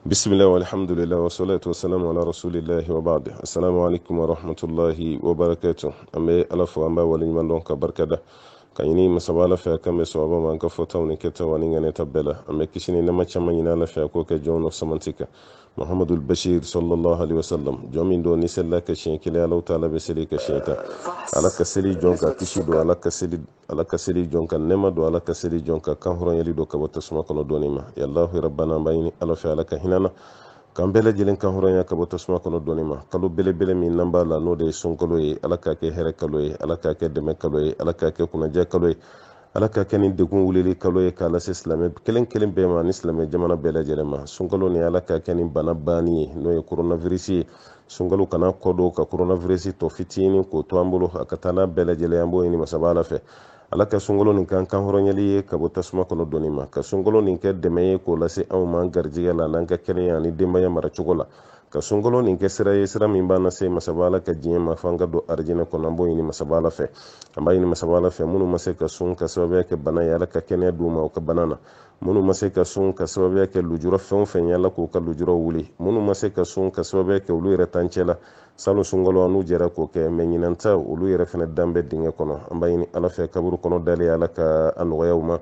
بسم الله والحمد لله والصلاة والسلام على رسول الله وبعد السلام عليكم ورحمة الله وبركاته أمي ألف أمبا ولمن دون كبركة كايني مسابالة في كم سوابا ما أنك فوتا ونكتا ونيغا نتبلا أمي كشيني نما چما ينالا في كوكا جون of سمانتيكا محمد البشير صلى الله عليه وسلم جومين دو نسلا كشين كلي الله تعالى بسلي كشيتا على كسلي جونكا كشي دو على كسلي جونكا نما دو على كسلي جونكا كهرون يلي دو كبوتا سماكنا دونيما يا الله ربنا بايني ألف على كهنانا kan bele jilen kan horonya ka boto sma kono donima kalu bele bele min namba la no de sonkolo e alaka ke here kalo e alaka ke deme kalo e alaka ke kuna ja kalo e alaka ke ni degun wulili kalo e kala islame kelen kelen be ma islame jamana bele jelema sonkolo ni alaka ke ni bana bani no e coronavirus sonkolo kana kodo ka coronavirus to fitini ko to ambulo akatana bele jele ambo ni masabala fe alaka sungolo nin kan horonyali ye ka bɔ tasuma kɔnɔ dɔɔni ma ka sungolo nin kɛ dɛmɛ ye k'o lase anw ma garijɛgɛ la n'an ka kɛnɛya ani denbaya maracogo la ka sungolo nin kɛ sira ye sira min b'an lase masabala ka diɲɛ ma f'an ka don arijinɛ kɔnɔ an b'o ɲini masabala fɛ an b'a ɲini masabala fɛ minnu ma se ka sun ka sababuya kɛ bana ye ala ka kɛnɛya d'u ma o ka bana na minnu ma se ka sun ka sababuya kɛ lujura fɛn o fɛn ye ala k'o ka lujuraw wuli minnu ma se ka sun ka sababuya kɛ olu yɛrɛ tancɛ la salo sungolo anu jɛra k'o kɛ mɛ ɲinanta olu yɛrɛ fɛnɛ dan bɛ dingɛ kɔnɔ an b'a ɲini ala fɛ kaburu kɔnɔ dalen ala ka a nɔgɔya u ma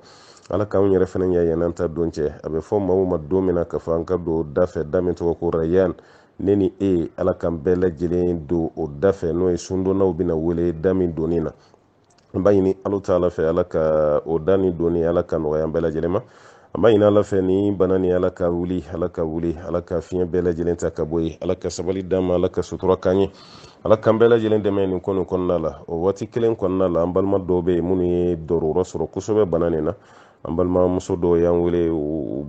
ala k'anw yɛrɛ fɛnɛ ɲɛ yɛnanta don cɛ a bɛ fɔ maaw ma don min na ka fɔ an ka don da fɛ da min tɔgɔ ko rayan ne ni e ala k'an bɛɛ lajɛlen don o da fɛ n'o ye sundonnaw bɛna wele da min donni na an b'a ɲini ala ta'ala fɛ ala ka o da ni donni ala ka nɔgɔya an bɛɛ lajɛlen ma an b'a ɲini ala fɛ ni bana ni ala ka wuli ala ka fiɲɛ bɛɛ lajɛlen ta ka bɔ yen ala ka sabali d'an ma ala ka sutura k'an ye ala k'an bɛɛ lajɛlen dɛmɛ nin ko nin kɔnɔna la o waati kelen kɔnɔna la an balima dɔw bɛ yen minnu ye dɔrɔrɔ sɔrɔ kosɛbɛ bana nin na an balimamuso dɔw y'an wele u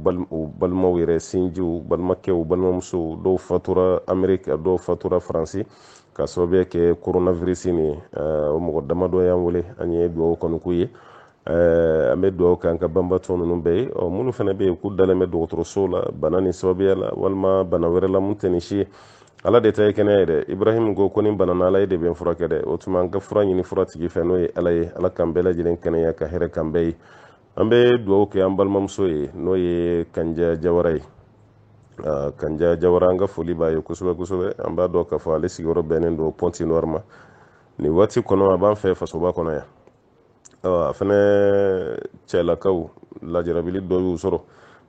balimaw yɛrɛ sinjiw balimakɛw balimamusow dɔw fatura ameriki dɔw fatura faransi ka sababuya kɛ coronavirus nin o mɔgɔ damadɔ y'an wele an ye dugawu kɔni k'u ye an bɛ dugawu kɛ an ka banbatɔ ninnu bɛɛ ye minnu fana bɛ yen k'u dalen bɛ dɔgɔtɔrɔso la bana nin sababuya la walima bana wɛrɛ la mun tɛ nin si ye ala de ta ye kɛnɛ ye dɛ ibrahim ko nin bana na ala ye de bɛ n furakɛ dɛ o tuma an ka fura ɲini fura tigi fɛ n'o ye ala ye ala k'an bɛɛ lajɛlen kɛnɛya ka hɛrɛ k'an bɛɛ ye an bɛ dugawu kɛ an balimamuso ye n'o ye kanja jawara ye kanja jawara an ka foli b'a ye kosɛbɛ kosɛbɛ an b'a dɔn k'a fɔ ale sigiyɔrɔ bɛnnen don pɔnti noir ma nin waati kɔnɔ a b'an fɛ fasoba kɔnɔ yan a fɛnɛ cɛlakaw lajarabili dɔ y'u sɔrɔ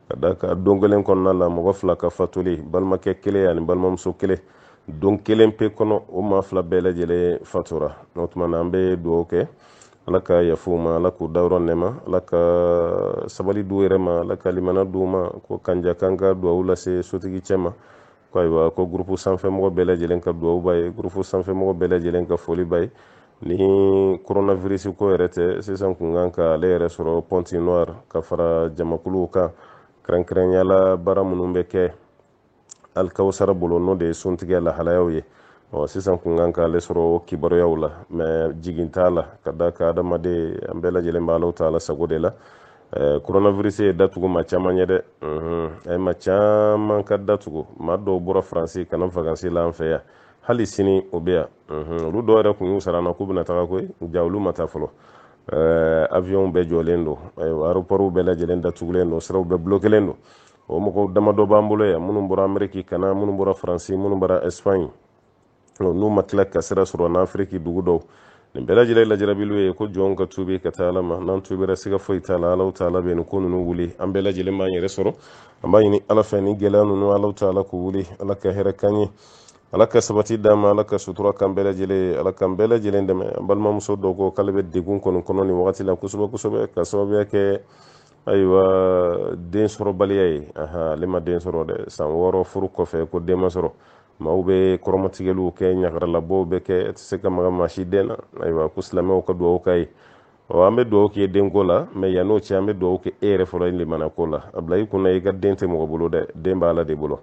ka da ka don kelen kɔnɔna la mɔgɔ fila ka fatuli balimakɛ kelen ani balimamuso kelen don kelen pe kɔnɔ o maa fila bɛɛ lajɛlen fatura o tuma na an bɛ dugawu kɛ ala ka yafu ma ala k'u dayɔrɔ nɛma ala ka sabali d'u yɛrɛ ma ala ka limana d'u ma ko kanja kan ka dugawu lase sotigi cɛ ma ko ayiwa ko gurupu sanfɛmɔgɔ bɛɛ lajɛlen ka dugawu b'a ye gurupu sanfɛmɔgɔ bɛɛ lajɛlen ka foli b'a ye ni coronavirus ko yɛrɛ tɛ sisan kun kan ka ale yɛrɛ sɔrɔ pɔnti noir ka fara jamakuluw kan kɛrɛnkɛrɛnyala baara minnu bɛ kɛ alikawusara bolo n'o de ye suntigɛ lahalayaw ye sisan kun kan ka ale sɔrɔ kibaruyaw la mɛ jigin t'a la ka da ka adamaden an bɛɛ lajɛlen b'a ala ta'ala sago de la coronavirus ye datugu maa caman ye dɛ a ye maa caman ka datugu maa dɔw bɔra faransi ka na vakansi la an fɛ yan hali sini o bɛ yan olu dɔw yɛrɛ kun y'u sara na k'u bɛna taga koyi ja olu ma taa fɔlɔ avion bɛɛ jɔlen don aéroportw bɛɛ lajɛlen datugulen don siraw bɛɛ bloquelen don o mɔgɔw damadɔ b'an bolo yan minnu bɔra ameriki ka na minnu bɔra faransi minnu bɔra espagne n'u ma tila ka sira sɔrɔ n'afiriki dugu dɔw nin bɛɛ lajɛlen lajarabiliw ye ko jɔnw ka tubi ka taa ala ma n'an tubira siga foyi t'a la alaw ta'ala bɛ nin ko ninnu wuli an bɛɛ lajɛlen b'an yɛrɛ sɔrɔ an b'a ɲini ala fɛ ni gɛlɛya ninnu alaw ta'ala k'u wuli ala ka hɛrɛ k'an ye ala ka sabati d'an ma ala ka sutura k'an bɛɛ lajɛlen ala k'an bɛɛ lajɛlen dɛmɛ an balimamuso dɔw ko k'ale bɛ degun kɔnɔ nin wagati la kosɛbɛ kosɛbɛ ka sababuya kɛ ayiwa den sɔrɔbaliya ye ale ma den sɔrɔ dɛ san 6 furu kɔfɛ ko den ma sɔrɔ maaw bɛ kɔrɔmatigɛliw kɛ ɲagaralabɔw bɛ kɛ tɛ se ka maga maa si den na ayiwa ko silamɛw ka dugawu k'a ye an bɛ dugawu k'i ye denko la mɛ yann'o cɛ an bɛ dugawu kɛ e yɛrɛ fɔlɔ limanako la a bila i kunna i ka den tɛ mɔgɔ bolo dɛ den b'a ala de bolo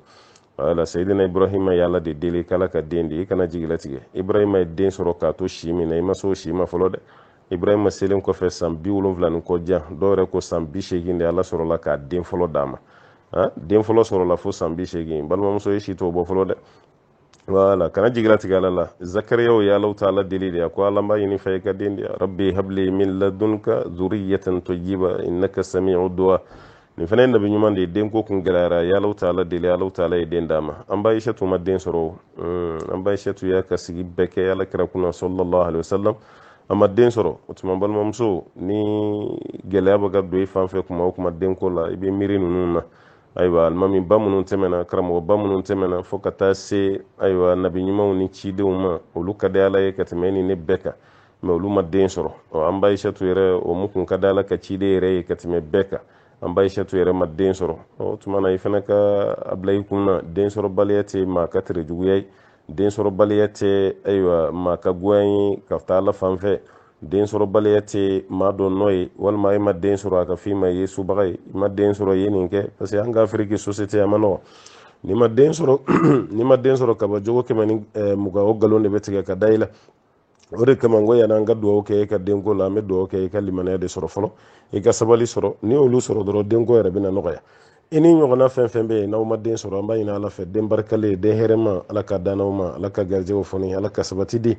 wala sayidina ibrahima ye ala de deli k'ala ka den di i kana jigilatigɛ ibrahima ye den sɔrɔ k'a to si min na i ma se o si ma fɔlɔ dɛ ibrahima selen kɔfɛ san 70 ni kɔ jan dɔw yɛrɛ ko san 80 de ala sɔrɔla k'a den fɔlɔ d'a ma den fɔlɔ sɔrɔla fo san 80 balimamuso ye si t'o bɔ fɔlɔ dɛ wala kana jigilatigɛ ala la zakariyaw ye alaw ta'ala deli de ko ala b'a ɲini fɛ i ka den di rabbi habli min ladunka zuriyatan tayyiba innaka sami'u du'a ni fana nabi ɲuman de den ko kun gɛlɛyara y'Alahu taala deli Alahu taala ye den d'a ma an ba Aishatu ma den sɔrɔ an ba Aishatu y'a ka sigi bɛɛ kɛ alakira kunna sallallahu alaihi wasallam a ma den sɔrɔ o tuma balimamuso ni gɛlɛya bɛ ka don i fan fɛ kuma o kuma denko la i bɛ miiri ninnu na ayiwa alimami ba minnu tɛmɛna karamɔgɔ ba minnu tɛmɛna fo ka taa se ayiwa nabi ɲumanw ni cidenw ma olu ka di Ala ye ka tɛmɛ ni ne bɛɛ kan mais olu ma den sɔrɔ an ba Aishatu yɛrɛ o mu kun ka di Ala ka ciden yɛrɛ ye ka tɛmɛ bɛɛ kan an ba Aishatu yɛrɛ ma den sɔrɔ o tuma na i fana ka a bila i kunna den sɔrɔ baliya tɛ maa ka tere juguya ye den sɔrɔ baliya tɛ ayiwa maa ka goya ye ka taa Ala fan fɛ den sɔrɔ baliya tɛ maa dɔ nɔ ye walima i ma den sɔrɔ a ka f'i ma i ye subaga ye i ma den sɔrɔ i ye nin kɛ parce que an ka Afiriki société a ma nɔgɔ ni ma den sɔrɔ kaba jogo 120 o nkalon de bɛ tigɛ ka da i la o de kama ngo yana an ka duwawu kɛ i ka denko la an bɛ duwawu kɛ i ka limanaya de sɔrɔ fɔlɔ i ka sabali sɔrɔ ni olu sɔrɔ dɔrɔn denko yɛrɛ bɛna nɔgɔya i ni ɲɔgɔnna fɛn fɛn bɛ yen n'aw ma den sɔrɔ an b'a ɲini Ala fɛ den barikalen den hɛrɛma Ala ka dan n'aw ma Ala ka garijɛgɛw fɔni Ala ka sabati di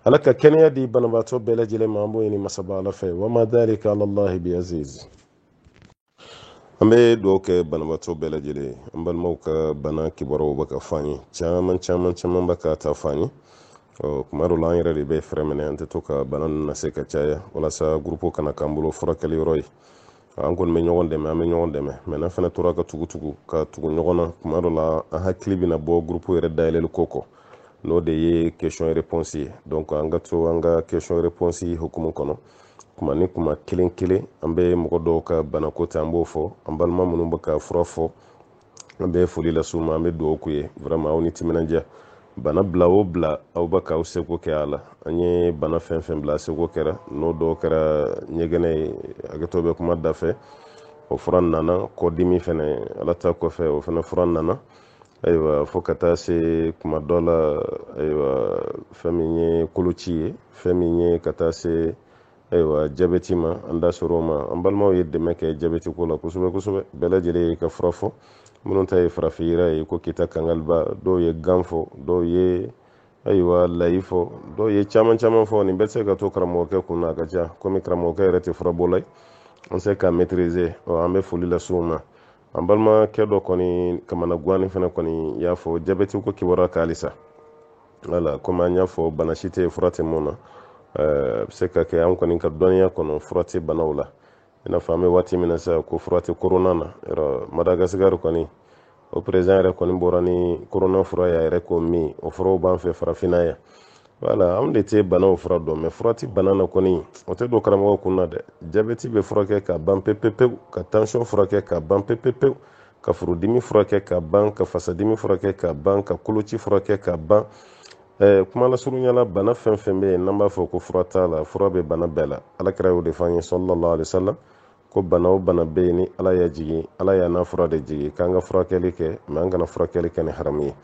Ala ka kɛnɛya di banabaatɔ bɛɛ lajɛlen ma an b'o ɲini masaba Ala fɛ wa ma dhalika ala Allahi bi aziz an bɛ duwawu kɛ banabaatɔ bɛɛ lajɛlen an balimaw ka bana kibaruyaw bɛ ka fɔ an ye caman bɛ ka taa fɔ an ye kuma dɔ la an yɛrɛ de bɛ fɛrɛ minɛ an tɛ to ka bana ninnu lase ka caya walasa gurupu kana k'an bolo furakɛli yɔrɔ ye an kɔni bɛ ɲɔgɔn dɛmɛ an bɛ ɲɔgɔn dɛmɛ mais n'an fana tora ka tugu ɲɔgɔn na kuma dɔ la an hakili bɛna bɔ gurupu yɛrɛ dayɛlɛli ko kɔ n'o de ye question réponse ye donc an ka to an ka question réponse hukumu kɔnɔ kuma ni kuma kelen kelen an bɛ mɔgɔ dɔw ka bana ko ta an b'o fɔ an balima minnu bɛ ka fura fɔ an bɛ foli las'u ma an bɛ duwawu k'u ye vraiment aw ni timinandiya bana bila o bila aw bɛ k'aw seko kɛ a la an ye bana fɛn fɛn bila seko kɛra n'o dɔw kɛra ɲɛgɛnɛ ye hakɛto bɛ kuma da fɛ o fura nana kɔdimi fɛnɛ Ala ta kɔfɛ o fɛnɛ fura nana ayiwa fo ka taa se kuma dɔ la ayiwa fɛn min ye koloci ye fɛn min ye ka taa se ayiwa jabɛti ma an da sɔrɔ o ma an balimaw ye dɛmɛ kɛ jabɛti ko la kosɛbɛ bɛɛ lajɛlen ye ka fura fɔ minnu ta ye farafin yira ye ko kita kangaliba dɔw ye gan fɔ dɔw ye ayiwa layi fɔ dɔw ye caman fɔ nin bɛ se ka to karamɔgɔkɛ kun na a ka ca komi karamɔgɔkɛ yɛrɛ tɛ furabɔla ye an se ka maîtriser an bɛ foli las'u ma an balimakɛ dɔ kɔni kamana guwani fana kɔni y'a fɔ jabɛti ko kibaruya kan halisa wala komi an y'a fɔ bana si tɛ fura tɛ mun na a bɛ se ka kɛ an kɔni ka dɔnniya kɔnɔ fura tɛ banaw la i n'a fɔ an bɛ waati min na sisan ko fura tɛ corona na Madagascar kɔni o président yɛrɛ kɔni bɔra ni corona fura y'a yɛrɛ ko min o furaw b'an fɛ farafinna yan voilà anw de tɛ banaw fura dɔn mais fura tɛ bana na kɔni o tɛ don karamɔgɔw kun na dɛ jabɛti bɛ furakɛ ka ban pewu ka tension furakɛ ka ban pewu ka furudimi furakɛ ka ban ka fasadimi furakɛ ka ban ka koloci furakɛ ka ban kuma lasurunyala bana fɛn fɛn bɛ yen n'an b'a fɔ ko fura t'a la fura bɛ bana bɛɛ la alakira y'o de fɔ an ye sallallahu alaihi wasallam ko bana o bana bɛ yen ni Ala y'a jigin Ala y'a n'a fura de jigin k'an ka furakɛli kɛ mais an kana furakɛli kɛ ni haramu ye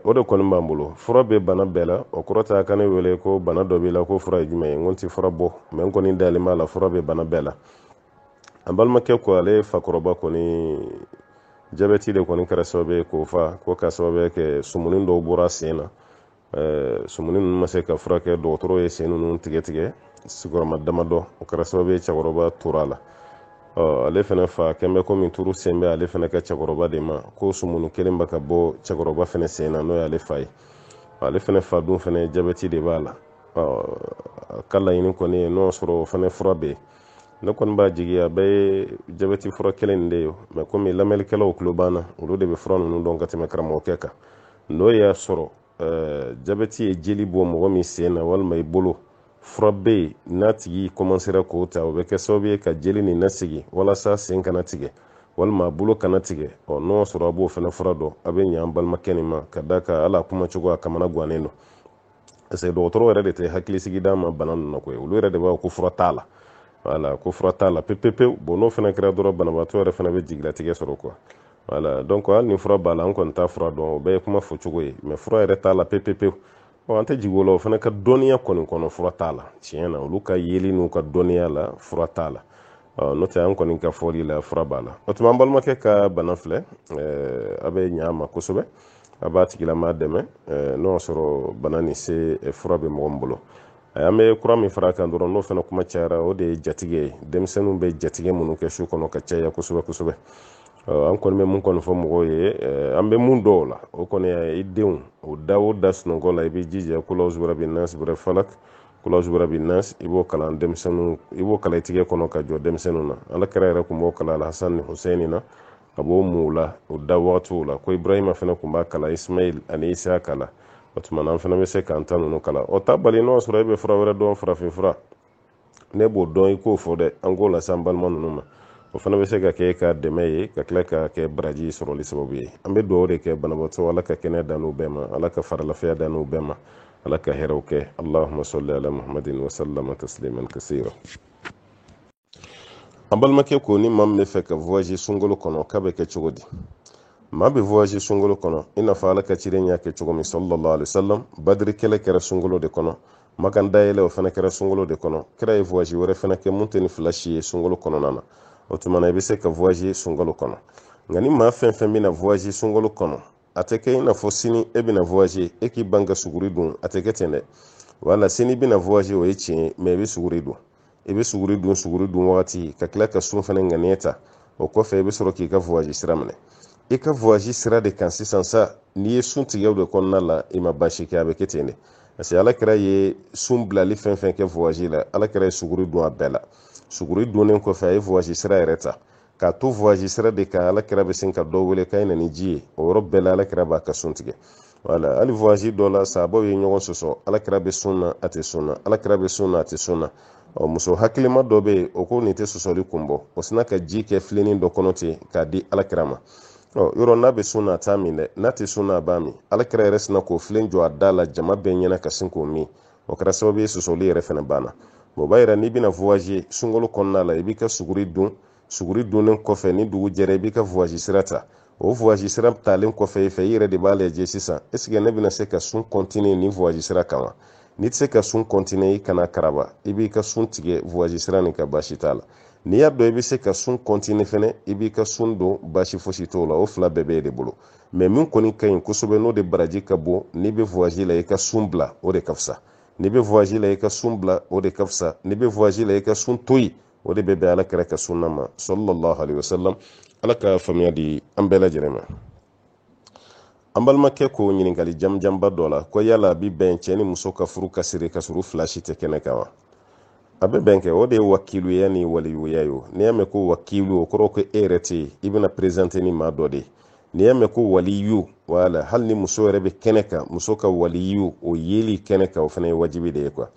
o de kɔni b'an bolo fura bɛ bana bɛɛ la o kɔrɔ tɛ a ka ne wele ko bana dɔ b'i la ko fura ye jumɛn ye n ko n tɛ fura bɔ mais n kɔni dalen b'a la fura bɛ bana bɛɛ la an balimakɛ ko ale fakɔrɔba kɔni jabɛti de kɔni kɛra sababu ye k'o fa ko ka sababu kɛ sumuni dɔw bɔra sen na sumuni ninnu ma se ka furakɛ dɔgɔtɔrɔ ye sen ninnu tigɛ sigiyɔrɔma damadɔ o kɛra sababu ye cɛkɔrɔba tora a la ale fana fa kɛn bɛ komi turu sen bɛ ale fana ka cɛkɔrɔba de ma ko sumuni kelen bɛ ka bɔ cɛkɔrɔba fana sen na n'o ye ale fa ye ale fana fa dun fana jabɛti de b'a la a ka laɲini kɔni ye n'o sɔrɔ o fana fura bɛ yen ne kɔni b'a jigi a bɛɛ ye jabɛti fura kelen de ye mais komi lamɛnnikɛlaw tulo b'an na olu de bɛ fura ninnu dɔn ka tɛmɛ karamɔgɔkɛ kan n'o y'a sɔrɔ jabɛti ye jeli bɔ mɔgɔ min sen na walima i bolo fura bɛ yen n'a tigi commencera k'o ta o bɛ kɛ sababu ye ka jeli nin lasigi walasa sen kana tigɛ walima a bolo kana tigɛ n'o sɔrɔ a b'o fana fura dɔn a bɛ ɲɛ an balimakɛ nin ma ka da kan hali a kuma cogo a kamana guwanen don parce que dɔgɔtɔrɔ yɛrɛ de tɛ hakilisigi d'a ma bana ninnu na koyi olu yɛrɛ de b'a fɔ ko fura t'a la voilà ko fura t'a la pewu bon n'o fana kɛra dɔrɔn banabaatɔ yɛrɛ fana bɛ jigilatigɛ sɔrɔ quoi voilà donc hali ni fura b'a la an kɔni t'a fura dɔn o bɛɛ ye kuma fɔ cogo ye mais fura yɛrɛ t'a la pewu an tɛ jigi o la o fana ka dɔnniya kɔni kɔnɔ fura t'a la tiɲɛ na olu ka yeli n'u ka dɔnniya la fura t'a la n'o tɛ an kɔni ka fɔli la fura b'a la o tuma an balimakɛ ka bana filɛ a bɛ ɲɛ a ma kosɛbɛ a b'a tigilama dɛmɛ n'o y'a sɔrɔ bana nin se fura bɛ mɔgɔ min bolo an bɛ kura min fara kan dɔrɔn n'o fana kuma cayara o de ye jatigɛ denmisɛnninw bɛ jatigɛ minnu kɛ su kɔnɔ ka caya kosɛbɛ kosɛbɛ an kɔni bɛ mun kɔni fɔ mɔgɔw ye an bɛ mun dɔw la o kɔni i denw o da sunɔgɔ la i bɛ jija kul a'udhu birabbin nas birabil falak kul a'udhu birabbin nas i b'o kalan denmisɛnninw i b'o kalan i tigɛ kɔnɔ ka jɔ denmisɛnninw na Alakira yɛrɛ tun b'o kalan Alhasan ni Husaini na ka b'o mu la o da wagatiw la ko Ibrahima fana tun b'a kalan Ismail ani Isaka la o tuma na an fana bɛ se k'an ta ninnu kalan o ta bali n'o sɔrɔ e bɛ fura wɛrɛ dɔn farafinfura ne b'o dɔn i k'o fɔ dɛ an k'o lase an balima ninnu ma o fana bɛ se ka kɛ ka dɛmɛ ye ka tila ka kɛ baraji sɔrɔli sababu ye an bɛ dugawu de kɛ banabaatɔ Ala ka kɛnɛya dan n'u bɛɛ ma Ala ka faralafiya dan n'u bɛɛ ma Ala ka hɛrɛw kɛ Allahumma salli ala Muhammadin wa sallama tasliman kasira an balimakɛ ko ni maa min bɛ fɛ ka voyage sunkalo kɔnɔ k'a bɛ kɛ cogo di maa bɛ voyage sunkalo kɔnɔ i n'a fɔ Ala ka cilen y'a kɛ cogo min sallallahu alaihi wasallam badiri kɛlɛ kɛra sunkalo de kɔnɔ makan dayɛlɛ o fana kɛra sunkalo de kɔnɔ kira ye voyage wɛrɛ fana kɛ mun tɛ ni fila si ye sunkalo kɔnɔna na o tuma na i bɛ se ka voyage sunkalo kɔnɔ nka ni maa fɛn fɛn bɛna voyage sunkalo kɔnɔ a tɛ kɛ i n'a fɔ sini e bɛna voyage e k'i ban ka suguri dun a tɛ kɛ ten dɛ wala sini bɛna voyage o ye tiɲɛ ye mais i bɛ suguri dun i bɛ suguri dun wagati ka tila ka sun fana ŋaniya ta o kɔfɛ i bɛ sɔrɔ k'i ka voyage sira minɛ i ka voyage sira de kan sisan sa n'i ye sun tigɛ de kɔnɔna la i ma baasi kɛ a bɛ kɛ ten de parce que Alakira ye sun bilali fɛn fɛn kɛ voyage la Alakira ye suguri dun a bɛɛ la suguri dunnen kɔfɛ a ye voyage sira yɛrɛ ta k'a to voyage sira de kan Alakira bɛ sin ka dɔ wele k'a ye na ni ji ye o yɔrɔ bɛɛ la Alakira b'a ka sun tigɛ wala hali voyage dɔ la sahabaw ye ɲɔgɔn sɔsɔ Alakira bɛ sun na a tɛ sun na Alakira bɛ sun na a tɛ sun na muso hakilima dɔ bɛ yen o ko nin tɛ sɔsɔli kun bɔ o sina ka ji kɛ filenin dɔ kɔnɔ ten k'a di Alakira ma yɔrɔ n'a bɛ sun na a t'a min dɛ n'a tɛ sun na a b'a min Alakira yɛrɛ sina k'o filen jɔ a da la jama bɛɛ ɲɛna ka sin k'o min o kɛra sababu ye sɔsɔli yɛrɛ fana banna o b'a yira n'i bɛna voyage sunkalo kɔnɔna la i b'i ka suguri dunnen kɔfɛ ni dugu jɛra i b'i ka voyage sira ta o voyage sira talen kɔfɛ i fɛ i yɛrɛ de b'a lajɛ sisan est-ce que ne bɛna se ka sun continuer ni voyage sira kan wa n'i tɛ se ka sun continuer i kana karaba i b'i ka sun tigɛ voyage sira nin ka baasi t'a la n'i y'a dɔn i bɛ se ka sun continuer fɛnɛ i b'i ka sun don baasi fosi t'o la o fila bɛɛ bɛ e de bolo mais min kɔni ka ɲi kosɛbɛ n'o de baraji ka bon n'i bɛ voyage la i ka sun bila o de ka fisa n'i bɛ voyage la i ka sun bila o de ka fisa n'i bɛ voyage la i ka sun to yen o de bɛ bɛn Alakira ka sunna ma sallallahu alaihi wasallam Ala ka faamuya di an bɛɛ lajɛlen ma an balimakɛ ko ɲininkali jamujanba dɔ la ko yala a bi bɛn cɛ ni muso ka furu ka siri ka sɔrɔ fila si tɛ kɛnɛ kan wa a bɛ bɛn kɛ o de ye wakiluya ni waliyuya ye n'i y'a mɛn ko wakilu o kɔrɔ ko e yɛrɛ tɛ yen i bɛna présenter ni maa dɔ de ye n'i y'a mɛn ko waliyu wala hali ni muso yɛrɛ bɛ kɛnɛ kan muso ka waliyu o yeli kɛnɛ kan o fana ye wajibi de ye quoi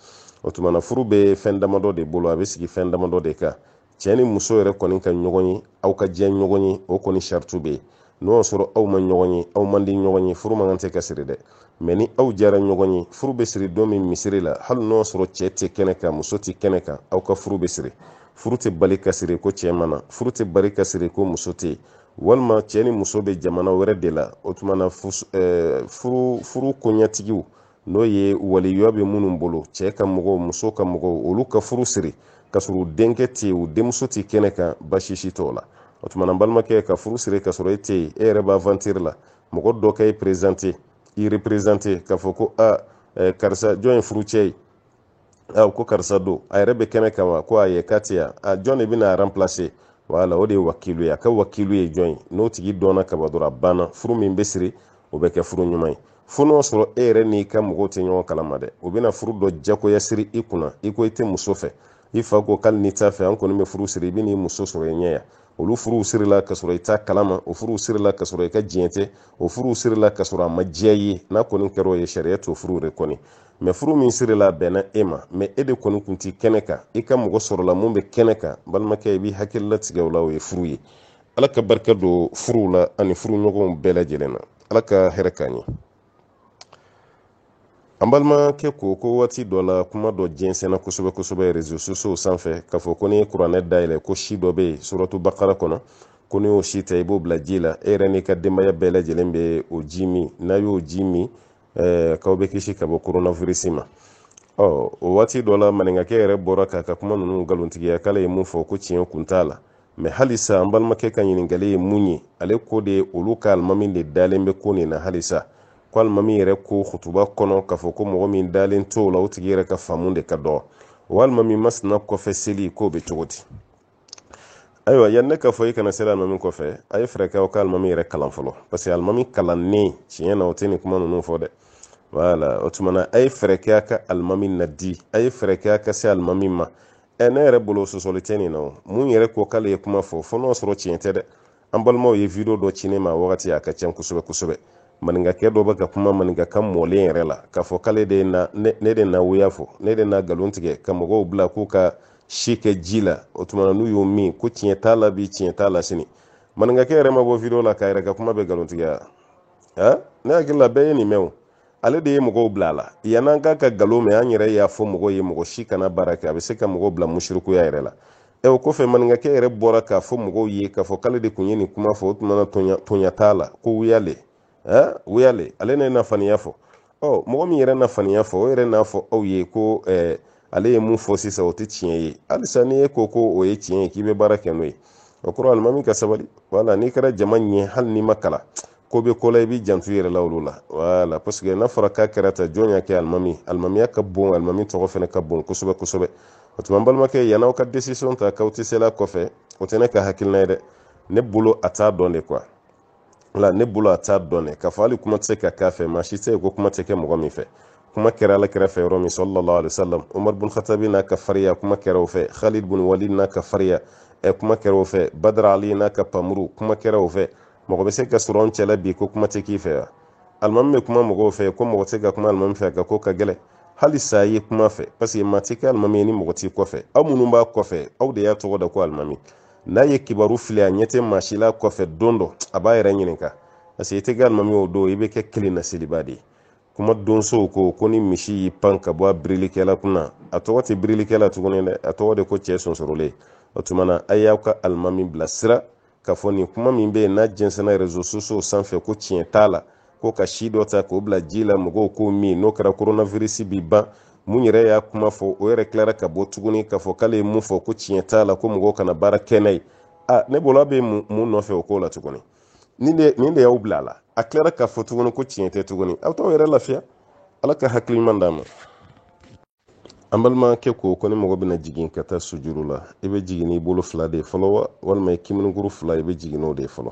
o tuma na furu bɛ fɛn damadɔ de bolo a bɛ sigi fɛn damadɔ de kan cɛ ni muso yɛrɛ kɔni ka ɲɔgɔn ye aw ka diya ɲɔgɔn ye o kɔni sartu bɛ yen n'o y'a sɔrɔ aw ma ɲɔgɔn ye aw man di ɲɔgɔn ye furu man kan tɛ ka siri dɛ mais ni aw diyara ɲɔgɔn ye furu bɛ siri don min misiri la hali n'o y'a sɔrɔ cɛ tɛ kɛnɛ kan muso tɛ kɛnɛ kan aw ka furu bɛ siri furu tɛ bali ka siri ko cɛ ma na furu tɛ bali ka siri ko muso tɛ yen walima cɛ ni muso bɛ jamana wɛrɛ de la o tuma na furu koɲɛtigiw n'o ye waliyuya bɛ minnu bolo cɛ ka mɔgɔw muso ka mɔgɔw olu ka furu siri ka sɔrɔ u denkɛ tɛ yen u denmuso tɛ kɛnɛ kan baasi si t'o la o tuma na balimakɛ ka furu siri ka sɔrɔ e tɛ yen e yɛrɛ b'a aventure la mɔgɔ dɔ ka e présenter i représenter k'a fɔ ko karisa jɔn ye furu cɛ ye ko karisa don a yɛrɛ bɛ kɛnɛ kan wa ko ayi k'a tɛ yan jɔn de bɛna remplacer wala o de ye wakilu ye a ka wakilu ye jɔn ye n'o tigi dɔnna kaba dɔrɔn a banna furu min bɛ siri o bɛ kɛ furu ɲuman ye fo n'o sɔrɔ e yɛrɛ n'i ka mɔgɔw tɛ ɲɔgɔn kalama dɛ o bɛna furu dɔ jagoya siri i kunna i ko i tɛ muso fɛ i fa ko k'ale n'i t'a fɛ an kɔni bɛ furu siri i bɛ n'i muso sɔrɔ i ɲɛ yan olu furuw sirila ka sɔrɔ i t'a kalama o furuw sirila ka sɔrɔ i ka diɲɛ tɛ o furuw sirila ka sɔrɔ a ma diya ye n'a kɔni kɛra o ye sariya t'o furu de kɔni mais furu min sirila bɛnna e ma mais e de kɔni kun tɛ kɛnɛ kan i ka mɔgɔ sɔrɔla mun bɛ kɛnɛ kan balimakɛ i b'i hakili latigɛ o la o ye furu ye Ala ka barika don furuw la ani furu ɲɔgɔnw bɛɛ lajɛlen na Ala ka hɛrɛ k'an ye an balimakɛ ko waati dɔ la kuma dɔ jɛnsɛnna kosɛbɛ kosɛbɛ réseaux sociaux sanfɛ k'a fɔ ko n'i ye kuranɛ dayɛlɛ ko si dɔ bɛ yen suratu bakara kɔnɔ ko n'i y'o si ta i b'o bila ji la e yɛrɛ n'i ka denbaya bɛɛ lajɛlen bɛ o ji min n'a y'o ji min k'aw bɛ kisi ka bɔ coronavirus ma o waati dɔ la maninkakɛ yɛrɛ bɔra k'a ka kuma ninnu nkalontigiya k'ale ye mun fɔ ko tiɲɛ kun t'a la mais halisa an balimakɛ ka ɲininkali ye mun ye ale ko de olu ka alimami de dalen bɛ ko nin na halisa ko alimami yɛrɛ ko khutuba kɔnɔ k'a fɔ ko mɔgɔ min dalen t'o la o tigi yɛrɛ ka faamu de ka dɔgɔ walima min masina kɔfɛ seli k'o bɛ cogo di. ayiwa yan ne k'a fɔ i kana seli alimami kɔfɛ a ye fɛɛrɛ kɛ aw ka alimami yɛrɛ kalan fɔlɔ parce que alimami kalannen tiɲɛ na o tɛ nin kuma ninnu fɔ dɛ. voilà o tuma na a ye fɛɛrɛ kɛ a ka alimami nadi a ye fɛɛrɛ kɛ a ka se alimami ma. ne yɛrɛ bolo sɔsɔli tɛ nin na o mun yɛrɛ ko k'ale ye kuma fɔ n'o sɔrɔ tiɲɛ tɛ dɛ. an balimaw ye video dɔ ci ne ma wagati a ka ca kosɛbɛ kosɛbɛ. maninkakɛ dɔ bɛ ka kuma maninkakan mɔlen yɛrɛ la k'a fɔ k'ale de ne de na wuya fɔ ne de na nkalon tigɛ ka mɔgɔw bila k'u ka si kɛ ji la o tuma na n'u y'o min ko tiɲɛ t'a la bi tiɲɛ t'a la sini. maninkakɛ yɛrɛ ma bɔ video la k'a yɛrɛ ka kuma bɛ nkalon tigɛ ne hakili la bɛɛ ye nin mɛn o. ale de ye mɔgɔw bila a la yan'an ka nkalon mɛn an yɛrɛ y'a fɔ mɔgɔw ye mɔgɔ si kana baara kɛ a bɛ se ka mɔgɔw bila musirikuya yɛrɛ la. o kɔfɛ maninkakɛ yɛrɛ bɔra k'a fɔ mɔgɔw ye k'a fɔ k'ale de tun ye nin kuma fɔ o tuma na tonya t'a la ko wuyale wuyale ale ne nafaniya fɔ mɔgɔ min yɛrɛ nafaniya fɔ o yɛrɛ n'a fɔ aw ye ko ale ye mun fɔ sisan o tɛ tiɲɛ ye halisa n'i ye ko o ye tiɲɛ ye k'i bɛ baara kɛ n'o ye o kɔrɔ alimami ka sabali wala n'i kɛra jama ɲɛ hali n'i ma kalan ko bɛ ko la i b'i janto i yɛrɛ la olu la wala parce que n'a fɔra k'a kɛra ta jɔn y'a kɛ alimamiya ka bon alimami tɔgɔ fana ka bon kosɛbɛ kosɛbɛ. o tuma n balimakɛ yan'aw ka décision ta k'aw tɛ sela kɔfɛ o tɛ ne ka hakilina ye dɛ ne bolo a t'a dɔn de quoi. wala ne bolo a t'a dɔn dɛ k'a fɔ hali kuma tɛ se ka k'a fɛ maa si tɛ yen ko kuma tɛ kɛ mɔgɔ min fɛ. kuma kɛra ala kɛrɛfɛ yɔrɔ min sallallahu alaihi wasallam Umar bun Khattabi n'a ka fariya kuma kɛra o fɛ Khalid bun Walid n'a ka fariya kuma kɛra o fɛ Badr Ali n'a ka pamuru kuma kɛra o fɛ. mɔgɔ bɛ se ka sɔrɔ an cɛla bi ko kuma tɛ k'i fɛ wa. alimami bɛ kuma mɔgɔw fɛ ko mɔgɔ tɛ se ka kuma alimami fɛ ka ko ka gɛlɛn hali sa ye kuma fɛ parce que maa tɛ kɛ alimami ye ni mɔgɔ t'i kɔfɛ aw minnu b'a kɔfɛ aw de y'a tɔgɔ da ko alimami n'a ye kibaru fili a ɲɛ tɛ maa si la kɔfɛ don dɔ a b'a yɛrɛ ɲininka parce que i tɛ kɛ alimami o don i bɛ kɛ kelen na seliba de ye. kuma donsow ko ni misi y'i pan ka bɔ a birilikɛla kunna a tɔgɔ tɛ birilikɛla tuguni dɛ a tɔgɔ de ko cɛ sonsorolen. o tuma na a y'aw ka alimami bilasira k'a fɔ nin kuma min bɛ yen n'a jɛnsɛnna réseaux sociaux sanfɛ ko tiɲɛ t'a la ko ka si dɔ ta k'o bila ji la mɔgɔw k'o min n'o kɛra coronavirus bi ban mun yɛrɛ y'a kuma fɔ o yɛrɛ tilara ka bɔ tuguni k'a fɔ k'ale ye mun fɔ ko tiɲɛ t'a la ko mɔgɔw kana baara kɛ n'a ye ne bolo a bɛ mun nɔfɛ o ko la tuguni nin de y'aw bila a la a tilara k'a fɔ tuguni ko tiɲɛ tɛ tuguni aw t'aw yɛrɛ lafiya ala ka hakili ɲuman d'a ma. an balimakɛ ko ni mɔgɔ bɛna jigin ka taa sujuru la i bɛ jigin n'i bolo fila de fɔlɔ wa walima i kiminiguru fila i bɛ jigin n'o de fɔlɔ.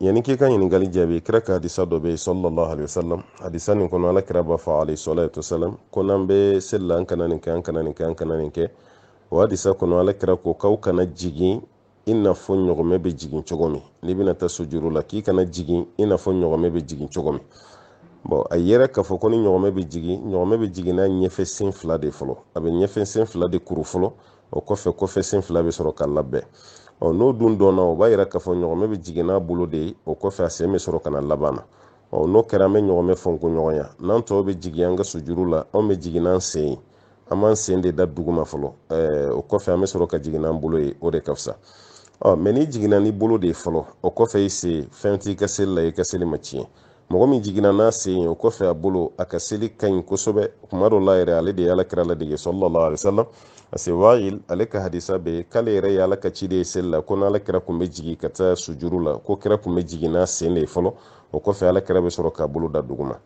yani k'i ka ɲininkali jaabi kira ka hadisa dɔ bɛ yen sallallahu alaihi wasallam hadisa nin kɔnɔ ala kira b'a fɔ alayhi salatu wasalam ko n'an bɛ seli la an kana nin kɛ an kana nin kɛ an kana nin kɛ o hadisa kɔnɔ ala kira ko k'aw kana jigin i n'a fɔ ɲɔgɔmɛ bɛ jigin cogo min n'i bɛna taa sujuru la k'i kana jigin i n'a fɔ ɲɔgɔmɛ bɛ jigin cogo min. a yɛrɛ k'a fɔ ko ni ɲɔgɔmɛ bɛ jigin n'a ɲɛfɛ sen fila de fɔlɔ a bɛ ɲɛfɛ sen fila de kuru fɔlɔ o kɔfɛ sen fila bɛ sɔrɔ ka labɛn. n'o dun dɔnna o b'a yira k'a fɔ ɲɔgɔmɛ bɛ jigin n'a bolo de ye o kɔfɛ a sen bɛ sɔrɔ ka na laban na. n'o kɛra an bɛ ɲɔgɔmɛ fɔnko ɲɔgɔnya n'an tɔw bɛ jigin an ka sujuru la anw bɛ jigin n'an sen ye an b'an sen de da duguma fɔlɔ o kɔfɛ an bɛ sɔrɔ ka jigin n'an bolo ye o de ka fisa. mɛ n'i jiginna n'i bolo de ye fɔlɔ o kɔfɛ i sen fɛn t'i ka seli la i ka seli ma tiɲɛ. mɔgɔ min jiginna n'a sen ye o kɔfɛ a bolo a ka seli ka ɲi kosɛbɛ kuma dɔ la yɛrɛ ale de ye ala kira ladege sallallahu alaihi wasallam parce que Wa'il ale ka hadisa bɛ k'ale yɛrɛ ye ala ka ciden ye seli la ko n'ala kira tun bɛ jigin ka taa sujuru la ko kira tun bɛ jigin n'a sen de ye fɔlɔ o kɔfɛ ala kira bɛ sɔrɔ k'a bolo da duguma.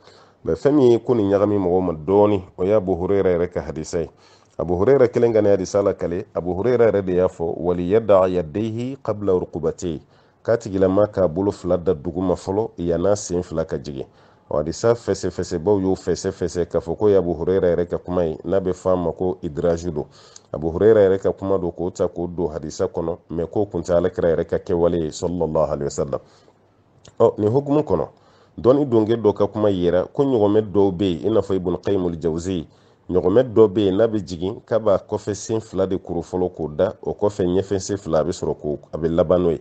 fɛn min ye ko nin ɲagami mɔgɔw ma dɔɔni o ye Abu Hurayra yɛrɛ ka hadisa ye. Abu Hurayra kelen ka nin hadisa la kale Abu Hurayra yɛrɛ de y'a fɔ wali yada yadayhi qabla rukubatayhi k'a tigilama k'a bolo fila da duguma fɔlɔ yan'a sen fila ka jigin. hadisa fɛsɛfɛsɛbaw y'o fɛsɛfɛsɛ k'a fɔ ko ye Abu Hurayra yɛrɛ ka kuma ye n'a bɛ fɔ a ma ko idraju don. Abu Hurayra yɛrɛ ka kuma don k'o ta k'o don hadisa kɔnɔ mɛ k'o kun tɛ alakira yɛrɛ ka kɛwale ye sallallahu alaihi wasallam. nin hukumu kɔnɔ dɔnni donke dɔ ka kuma yira ko ɲɔgɔmɛ dɔw bɛ yen i n'a fɔ Ibn Qayyim al-Jawzi ɲɔgɔmɛ dɔ bɛ yen n'a bɛ jigin k'a b'a kɔfɛ sen fila de kuru fɔlɔ k'o da o kɔfɛ ɲɛfɛ sen fila a bɛ sɔrɔ a bɛ laban n'o ye.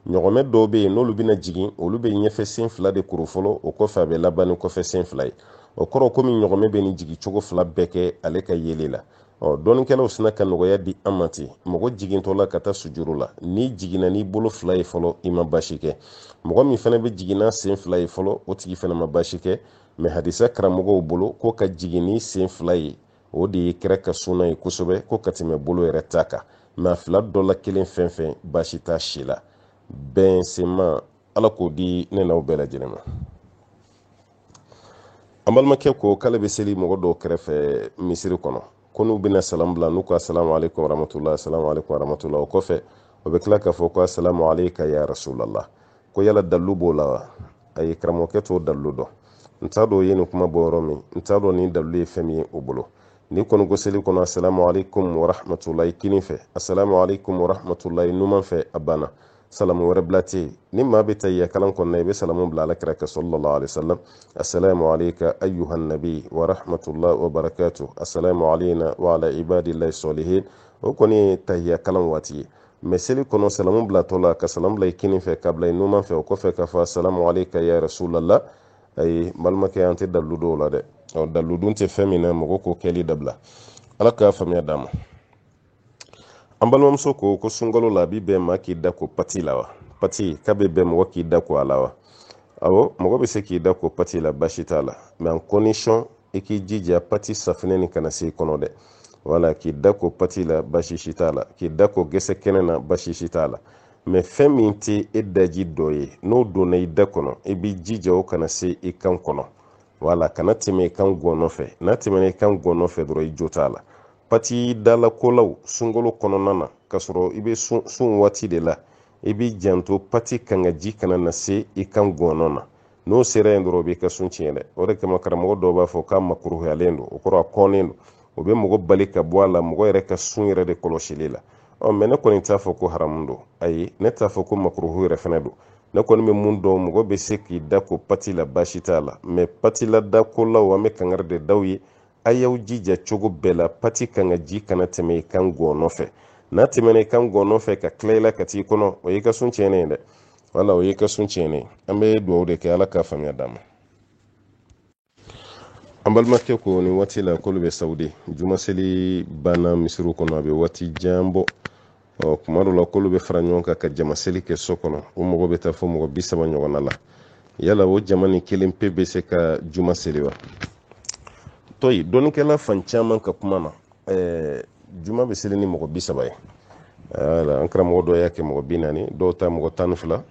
ɲɔgɔmɛ dɔw bɛ yen n'olu bɛna jigin olu bɛ ɲɛfɛ sen fila de kuru fɔlɔ o kɔfɛ a bɛ laban ni kɔfɛ sen fila ye. o kɔrɔ komi ɲɔgɔmɛ bɛ nin jigin cogo fila bɛɛ kɛ ale ka yeli la. dɔnnikɛlaw sina ka nɔgɔya di an ma ten mɔgɔ jigintɔ la ka taa sujuru la n'i jiginna n'i bolo fila ye fɔlɔ i ma baasi kɛ. mɔgɔ min fana bɛ jigin n'a sen fila ye fɔlɔ o tigi fana ma baasi kɛ mɛ hadisa karamɔgɔw bolo ko ka jigin ni sen fila ye o de ye kira ka sunna ye kosɛbɛ ko ka tɛmɛ bolo yɛrɛ ta kan mɛ a fila dɔ la kelen fɛn fɛn baasi t'a si la. bɛn senma ala k'o di ne n'aw bɛɛ lajɛlen ma. ambalmakɛ ko k'ale bɛ seli mɔgɔ dɔw kɛrɛfɛ misiri kɔnɔ ko n'u bɛna salam bila n'u ko assalamu alaikum warahmatullah assalamu alaikum warahmatullah o kɔfɛ o bɛ tila k'a fɔ ko assalamu alayka ya rasulallah ko yala dalu b'o la wa ayi karamɔgɔkɛ t'o dalu dɔn n t'a dɔn o ye nin kuma bɔ yɔrɔ min n t'a dɔn nin dalu ye fɛn min ye o bolo ni kɔni ko seli kɔnɔ assalamu alaikum warahmatullah kini fɛ assalamu alaikum warahmatullah numan fɛ a banna salamu wɛrɛ bila tɛ yen ni maa bɛ tahiyya kalan kɔnɔna i bɛ salamu bila alakira kan sallallahu alaihi wasallam assalamu alayka ayyuhan nabi wa rahmatullahi wa barakatuh assalamu alayna wa ala ibadillahi salihin o kɔni ye tahiyya kalan waati ye mais seli kɔnɔ salamu bila tɔ la ka salamu bila i kini fɛ ka bila i numan fɛ o kɔfɛ ka fɔ assalamu alayka ya rasulallah ayi balimakɛ an tɛ dalu dɔw la dɛ dalu dun tɛ fɛn min na mɔgɔ k'o kɛli dabila ala k'a faamuya d'a ma an balimamuso ko sunkalo la a bi bɛn maa k'i da ko pati la wa pati k'a bɛ bɛn mɔgɔ k'i da ko a la wa awɔ mɔgɔ bɛ se k'i da ko pati la basi t'a la mais en condition i k'i jija pati safinɛ ni kana se i kɔnɔ dɛ wala k'i da ko pati la basi si t'a la k'i da ko gɛsɛ kɛnɛ na basi si t'a la mais fɛn min tɛ e daji dɔ ye n'o donna i da kɔnɔ i b'i jija o kana se i kan kɔnɔ wala kana tɛmɛ i kan gɔnɔ fɛ n'a tɛmɛna i kan gɔnɔ fɛ dɔrɔn i jo t'a la pati dala kolaw sunkalo kɔnɔna na ka sɔrɔ i bɛ sun waati de la i b'i janto pati kan ka ji kana na se i kan gɔnɔ na n'o sera yen dɔrɔn o b'i ka sun tiɲɛ dɛ o de kama karamɔgɔ dɔw b'a fɔ k'a makuruhuyalen don o kɔrɔ a kɔnnen don o bɛ mɔgɔ bali ka bɔ a la mɔgɔ yɛrɛ ka sun yɛrɛ de kɔlɔsili la mais ne kɔni t'a fɔ ko haramu don ayi ne t'a fɔ ko makuruhu yɛrɛ fɛnɛ don ne kɔni bɛ mun dɔn mɔgɔ bɛ se k'i da ko pati la basi t'a la mais pati la da kolaw an bɛ kangari de daw ye a y'aw jija cogo bɛɛ la pati kan ka ji kana tɛmɛ i kan gɔnɔ fɛ n'a tɛmɛna i kan gɔnɔ fɛ ka tila i la ka t'i kɔnɔ o y'i ka sun tiɲɛnen ye dɛ wala o y'i ka sun tiɲɛnen ye an bɛ dugawu de kɛ ala k'a faamuya d'an ma an balimakɛ ko nin waati la k'olu bɛ sawudi jumaseli banna misiriw kɔnɔ a bɛ waati jan bɔ kuma dɔ la k'olu bɛ fara ɲɔgɔn kan ka jamaseli kɛ so kɔnɔ o mɔgɔ bɛ taa fɔ mɔgɔ 30 ɲɔgɔnna la yala o jama ni kelen pe bɛ se ka juma seli wa toyi dɔnnikɛla fan caman ka kuma na juma bɛ seli ni mɔgɔ 30 ye an karamɔgɔ dɔ y'a kɛ mɔgɔ 40 dɔw ta mɔgɔ 12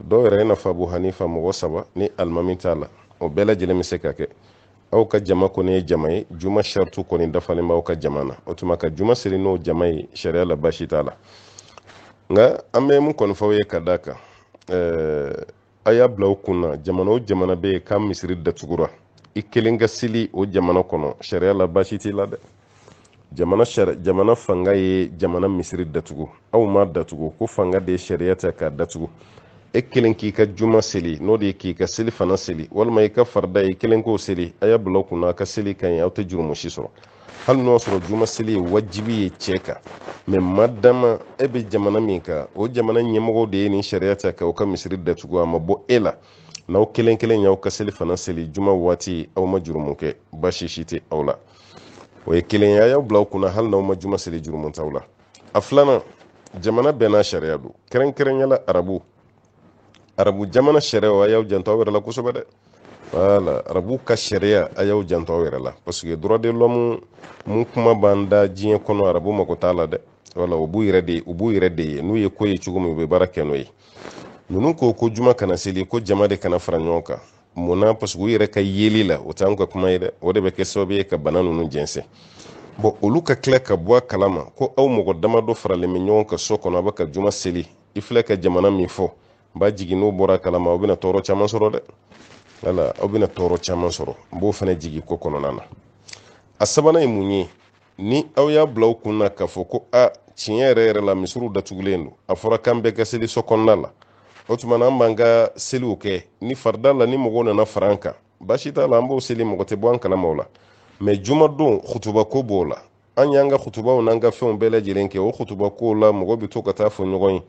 dɔw yɛrɛ n'a fɔ Abu Hanifa mɔgɔ 3 ni alimami t'a la o bɛɛ lajɛlen bɛ se ka kɛ aw ka jama kɔni ye jama ye juma shartu kɔni dafalen b'aw ka jama na o tuma ka juma seli n'o jama ye sariya la basi t'a la nka an bɛ mun kɔni fɔ ye ka d'a kan a y'a bila o kunna jamana o jamana bɛ yen k'a misiri datugura i kelen ka seli o jamana kɔnɔ sariya la basi t'i la dɛ jamana fanga ye jamana misiri datugu aw ma datugu ko fanga de ye sariya ta k'a datugu e kelen k'i ka juma seli n'o de ye k'i ka seli fana seli walima i ka farida i kelen k'o seli a y'a bila o kunna a ka seli ka ɲi aw tɛ jurumu si sɔrɔ hali n'o sɔrɔ juma seli ye wajibi ye cɛ kan mais madama e bɛ jamana min kan o jamana ɲɛmɔgɔw de ye nin sariya ta k'aw ka misiri datugu a ma bɔ e la n'aw kelen kelen y'aw ka seli fana seli juma waati aw ma jurumu kɛ basi si tɛ aw la o ye kelen ye a y'aw bila o kunna hali n'aw ma juma seli jurumu t'aw la a filanan jamana bɛɛ n'a sariya don kɛrɛnkɛrɛnyala arabu jamana sariya a y'aw janto aw yɛrɛ la kosɛbɛ dɛ wala arabu ka sariya a y'aw janto aw yɛrɛ la parce que droit de l'homme mun kuma b'an da diɲɛ kɔnɔ arabu mako t'a la dɛ wala u b'u yɛrɛ de ye n'u ye ko ye cogo min u bɛ baara kɛ n'o ye ninnu ko juma kana seli ko jama de kana fara ɲɔgɔn kan munna parce que u yɛrɛ ka yeli la o t'anw ka kuma ye dɛ o de bɛ kɛ sababu ye ka bana ninnu jɛnsɛn bon olu ka tila ka bɔ a kalama ko aw mɔgɔ damadɔ faralen bɛ ɲɔgɔn kan so kɔnɔ a bɛ ka juma seli i filɛ ka jamana min fɔ n b'a jigin n'o bɔra a kalama aw bɛna tɔɔrɔ caman sɔrɔ dɛ wala aw bɛna tɔɔrɔ caman sɔrɔ n b'o fana jigin ko kɔnɔna na a sabanan ye mun ye ni aw y'a bila aw kun na k'a fɔ ko tiɲɛ yɛrɛ la misiriw datugulen don a fɔra k'an bɛɛ ka seli so kɔnɔna la o tuma na an b'an ka seliw kɛ ni farida la ni mɔgɔw nana fara an kan basi t'a la an b'o seli mɔgɔ tɛ bɔ an kalama o la mais juma don khutuba ko b'o la an y'an ka khutubaw n'an ka fɛnw bɛɛ lajɛlen kɛ o khutuba ko la mɔgɔ bɛ to ka taa fɔ ɲɔgɔn ye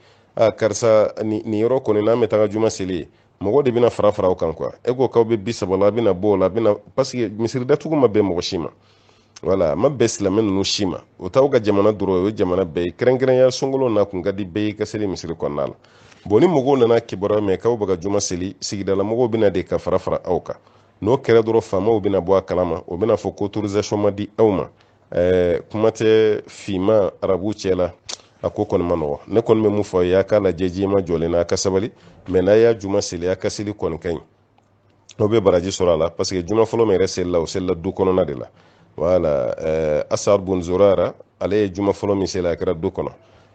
karisa nin yɔrɔ kɔni n'an bɛ taga juma seli ye mɔgɔ de bɛna fara aw kan quoi e ko k'aw bɛ 30 la a bɛna bɔ o la parce que misiri datugu ma bɛn mɔgɔ si ma wala ma bɛn silamɛ ninnu si ma o t'aw ka jamana dɔrɔn o ye jamana bɛɛ ye kɛrɛnkɛrɛnya sunkalo n'a kun ka di bɛɛ ye ka seli misiri kɔnɔna la bon ni mɔgɔw nana kibaruya mɛn k'aw bɛ ka juma seli sigidala mɔgɔw bɛna de ka fara aw kan n'o kɛra dɔrɔn faamaw bɛna bɔ a kalama o bɛna fɔ ko autorisation ma di aw ma kuma tɛ finma arabu cɛ la a ko kɔni ma nɔgɔ ne kɔni bɛ mun fɔ a ye a k'a lajɛ jiyɛma jɔlen na a ka sabali mais n'a y'a juma seli a ka seli kɔni ka ɲi o be baraji sɔrɔ a la parce que juma fɔlɔ min yɛrɛ selila o selila du kɔnɔna de la wala asar bun zurara ale ye juma fɔlɔ min seli a kɛra du kɔnɔ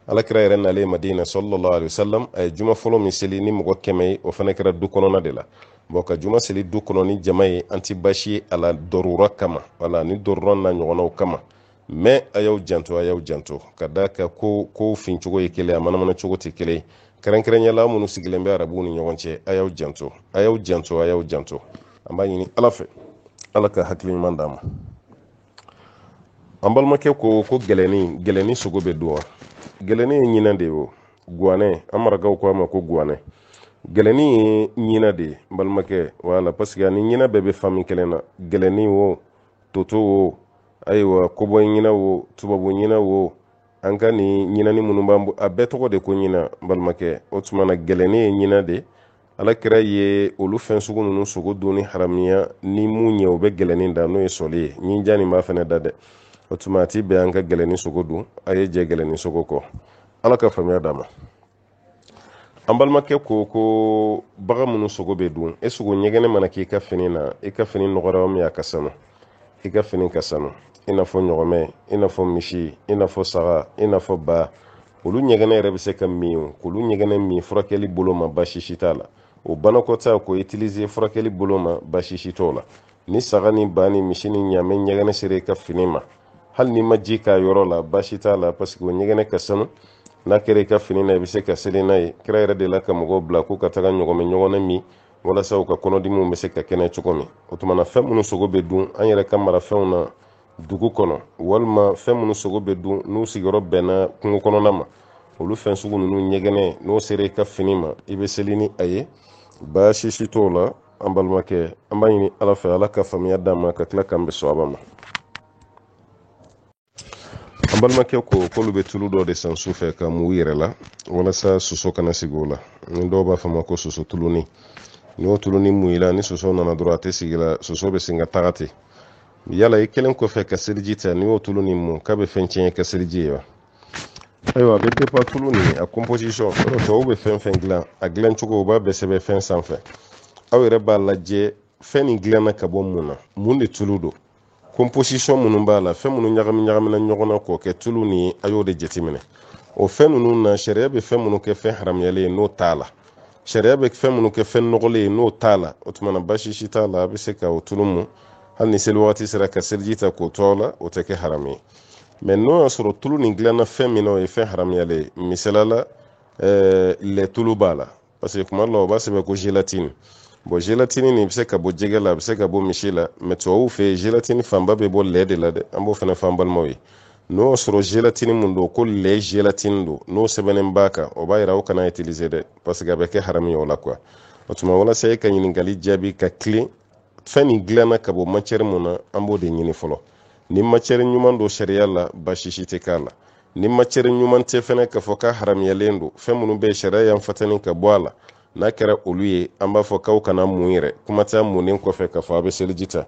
alakira yɛrɛ nalen madina sallallahu alaihi wasallam a ye juma fɔlɔ min seli ni mɔgɔ 100 ye o fana kɛra du kɔnɔna de la bon ka juma seli du kɔnɔ ni jama ye an ti basi ye a la dɔrura kama wala ni dɔrura n'a ɲɔgɔnnaw kama mais a y'aw janto ka da ka ko fin cogo ye kelen a manamana cogo tɛ kelen kɛrɛnkɛrɛnyala minnu sigilen bɛ arabuw ni ɲɔgɔn cɛ a y'aw janto an b'a ɲini ala fɛ ala ka hakili ɲuman d'an ma an balimakɛ ko gɛlɛni sogo bɛ dun wa gɛlɛni ye ɲinɛ de ye o guwanɛ an marakaw ko a ma ko guwanɛ gɛlɛni ye ɲinɛ de ye n balimakɛ wala parce que ani ɲinɛ bɛɛ bɛ fami kelen na gɛlɛni wo toto wo ayiwa kobɔ ɲinɛ wo tubabu ɲinɛ wo an ka ni ɲinɛni minnu b'an a bɛɛ tɔgɔ de ko ɲinɛ n balimakɛ o tuma na gɛlɛni ye ɲinɛ de alakira ye olu fɛn sugu ninnu sogo dun ni haramiya ni mun ɲɛ o bɛ gɛlɛni da n'o ye sɔli ye ɲinja nin b'a fɛnɛ da dɛ o tuma a ti bɛn an ka gɛlɛni sogo dun a ye jɛ gɛlɛni sogo kɔ ala ka faamuya d'a ma an balimakɛ ko bagan minnu sogo bɛ dun e sogo ɲɛgɛnɛ mana k'i ka fini na i ka fini nɔgɔra min a ka sanu i ka fini ka sanu i n'a fɔ ɲɔgɔmɛ i n'a fɔ misi i n'a fɔ saga i n'a fɔ ba olu ɲɛgɛnɛ yɛrɛ bɛ se ka min k'olu ɲɛgɛnɛ min furakɛli bolo ma baasi si t'a la o banakɔta ko utiliser furakɛli bolo ma baasi si t'o la ni saga ni ba ni misi ni ɲaamɛ ɲɛgɛnɛ sera i ka fini ma hali ni ma ji k'a yɔrɔ la baasi t'a la parce que o ɲɛgɛnɛ ka sanu n'a kɛra i ka fini na i bɛ se ka seli n'a ye kira yɛrɛ de la ka mɔgɔw bila k'u ka taga ɲɔgɔnɛ min walasa u ka kɔnɔdimiw bɛ se ka kɛnɛ cogo min o tuma na fɛn minnu sogo bɛ dun an yɛrɛ ka marafɛnw na dugu kɔnɔ walima fɛn minnu sogo bɛ dun n'u sigiyɔrɔ bɛnna kungo kɔnɔna ma olu fɛn sugu ninnu ɲɛgɛnɛ n'o sera i ka fini ma i bɛ seli ni a ye baasi si t'o la an balimakɛ an b'a ɲini ala fɛ ala ka faamuya d'an ma ka tila k'an bɛ sɔaba ma an balimakɛ ko k'olu bɛ tulu dɔ de san su fɛ ka mun u yɛrɛ la walasa soso kana sigi o la ni dɔw b'a fɔ ma ko soso tuluni n'o tuluni mun i la ni soso nana dɔrɔn a tɛ sigi la soso bɛ sin ka taga ten yala i kelen kɔfɛ ka seliji ta ni y'o tuluni mun k'a bɛ fɛn tiɲɛ ka seliji ye wa ayiwa a bɛ dépend tulu ni a composition tɔw bɛ fɛn fɛn dilan a dilan cogo u b'a bɛɛ sɛbɛn fɛn sanfɛ aw yɛrɛ b'a lajɛ fɛn nin dilanna ka bɔ mun na mun de tulu don composition minnu b'a la fɛn minnu ɲagamina ɲɔgɔn na k'o kɛ tulu ni a y'o de jateminɛ o fɛn ninnu na sariya bɛ fɛn minnu kɛ fɛn haramuyalen ye n'o t'a la sariya bɛ fɛn minnu kɛ fɛn nɔgɔlen ye n'o t'a la o tuma na baasi si t'a la a bɛ se ka o tulu mun hali ni seli waati sera ka seliji ta k'o tɔ la o tɛ kɛ haramu ye mais n'o y'a sɔrɔ tulu nin dilanna fɛn min na o ye fɛn haramuyalen ye misalala lait tulu b'a la parce que kuma dɔ la o b'a sɛbɛn ko gélatine bon gélatine nin bɛ se ka bɔ jɛgɛ la a bɛ se ka bɔ misi la mais tubabuw fɛ yen gélatine fanba bɛ bɔ lait de la dɛ an b'o fana fɔ an balimaw ye n'o y'a sɔrɔ gélatine mun don ko lait gélatine don n'o sɛbɛnnen b'a kan o b'a jira aw kana utiliser dɛ parce que a bɛ kɛ haramu ye o la quoi o tuma walasa e ka ɲininkali jaabi ka tilen fɛn nin dilanna ka bɔ matière mun na an b'o de ɲini fɔlɔ ni matière ɲuman don sariya la baasi si tɛ k'a la ni matière ɲuman tɛ fɛnɛ ka fɔ k'a haramuyalen don fɛn minnu bɛ sariya yan fatani ka bɔ a la n'a kɛra olu ye an b'a fɔ k'aw kana mun yɛrɛ kuma tɛ munnen kɔfɛ ka fɔ a bɛ seliji ta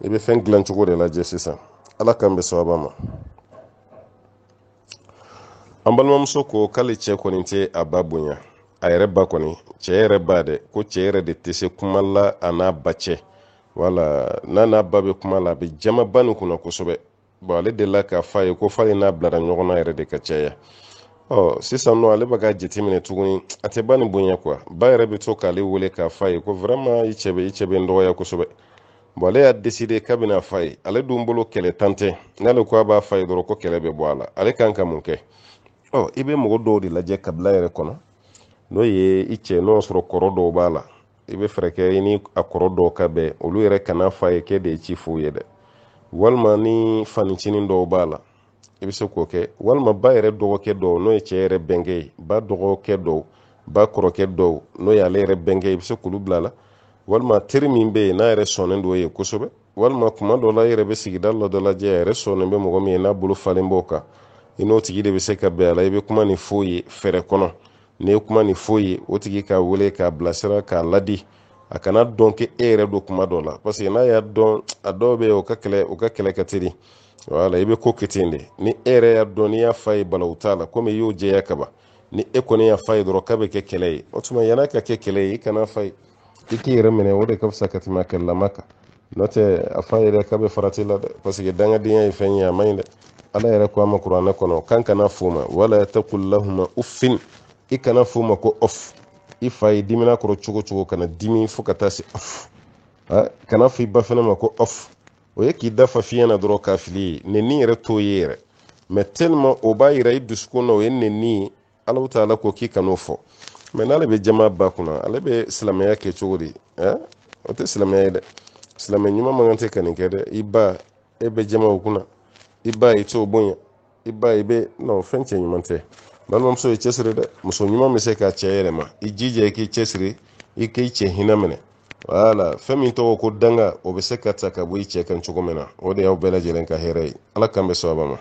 i bɛ fɛn dilan cogo de lajɛ sisan ala k'an bɛ sababa ma an balimamuso ko k'ale cɛ kɔni tɛ a ba bonya a yɛrɛ ba kɔni cɛ yɛrɛ ba dɛ ko cɛ yɛrɛ de tɛ se kuma la a n'a ba cɛ wala n'a ba bɛ kuma la a bɛ jama ba nin kunna kosɛbɛ bon ale delila k'a f'a ye ko f'ale n'a bilara ɲɔgɔn na yɛrɛ de ka caya sisan nɔ ale bɛ ka jateminɛ tuguni a tɛ ba nin bonya quoi ba yɛrɛ bɛ to k'ale wele k'a f'a ye ko vraiment i cɛ bɛ n dɔgɔya kosɛbɛ bon ale y'a décidé k'a bɛna f'a ye ale dun bolo kɛlɛ tan tɛ n'ale ko a b'a f'a ye dɔrɔn ko kɛlɛ bɛ bɔ a la ale kan ka mun kɛ i bɛ mɔgɔ dɔw de lajɛ kabila yɛrɛ kɔnɔ n'o ye i cɛ n'o sɔrɔ kɔrɔ dɔw b'a la i bɛ fɛɛrɛ kɛ i ni a kɔrɔ dɔw ka bɛn olu yɛrɛ kana f'a ye k'e de ye ci f'u ye dɛ walima ni fanicinin dɔw b'a la i bɛ se k'o kɛ walima ba yɛrɛ dɔgɔkɛ dɔw n'o ye cɛ yɛrɛ bɛnkɛ ye ba dɔgɔkɛ dɔw ba kɔrɔkɛ dɔw n'o ye ale yɛrɛ bɛnkɛ ye i bɛ se k'olu bila la walima teri min bɛ yen n'a yɛrɛ sɔnnen don ye kosɛbɛ walima kuma dɔw la i yɛrɛ bɛ sigida dɔ lajɛ a yɛrɛ sɔnnen bɛ mɔgɔ min ye n'a bolo falen b'o kan i n'o tigi de bɛ se ka bɛn a la i bɛ kuma ni f'o ye fɛɛrɛ kɔnɔ n'i ye kuma ni f'o ye o tigi k'a wele k'a bilasira k'a ladi a kana dɔn k'e yɛrɛ don kuma dɔw la parce que n'a y'a dɔn a dɔw bɛ yen o ka kɛlɛ ka teli wala i bɛ ko kɛ ten de ni e yɛrɛ y'a dɔn n'i y'a f'a ye balawu t'a la komi i y'o jɛya kaban ni e kɔni y'a f'a ye dɔrɔn k'a bɛ kɛ kɛlɛ ye o tuma yan'a ka kɛ kɛlɛ ye i kana f'a ye iki yɛrɛ minɛ o de ka fisa ka tɛmɛ a kɛlɛlama kan n'o tɛ a fa yɛrɛ k'a bɛ farati la dɛ parce que dangadenya ye fɛn ye a man ɲi dɛ ala yɛrɛ ko a ma kuranɛ kɔnɔ kan kana f'o ma wala taqul lahuma uffin i kana f'o ma ko off i fa ye dimina kɔrɔ cogo cogo kana dimi fo ka taa se off kana fɔ i ba fɛnɛ ma ko off o ye k'i dafa fiɲɛ na dɔrɔn k'a fili ye nenni yɛrɛ t'o ye yɛrɛ mais tellement o b'a yira i dusukun na o ye nenni ye ala taala ko k'i kan'o fɔ mais n'ale bɛ jama ba kunna ale bɛ silamɛya kɛ cogo di o tɛ silamɛya ye dɛ silamɛ ɲuman man kan tɛ ka nin kɛ dɛ i ba e bɛ jama o kunna i ba i t'o bonya i ba i bɛ non fɛn cɛ ɲuman tɛ balimamuso ye cɛsiri dɛ muso ɲuman bɛ se k'a cɛ yɛlɛma i jija i k'i cɛsiri i k'i cɛ hinɛ minɛ wala fɛn min tɔgɔ ko danga o bɛ se ka ta ka bɔ i cɛ kan cogo min na o de y'aw bɛɛ lajɛlen ka hɛrɛ ye ala k'an bɛ sababa ma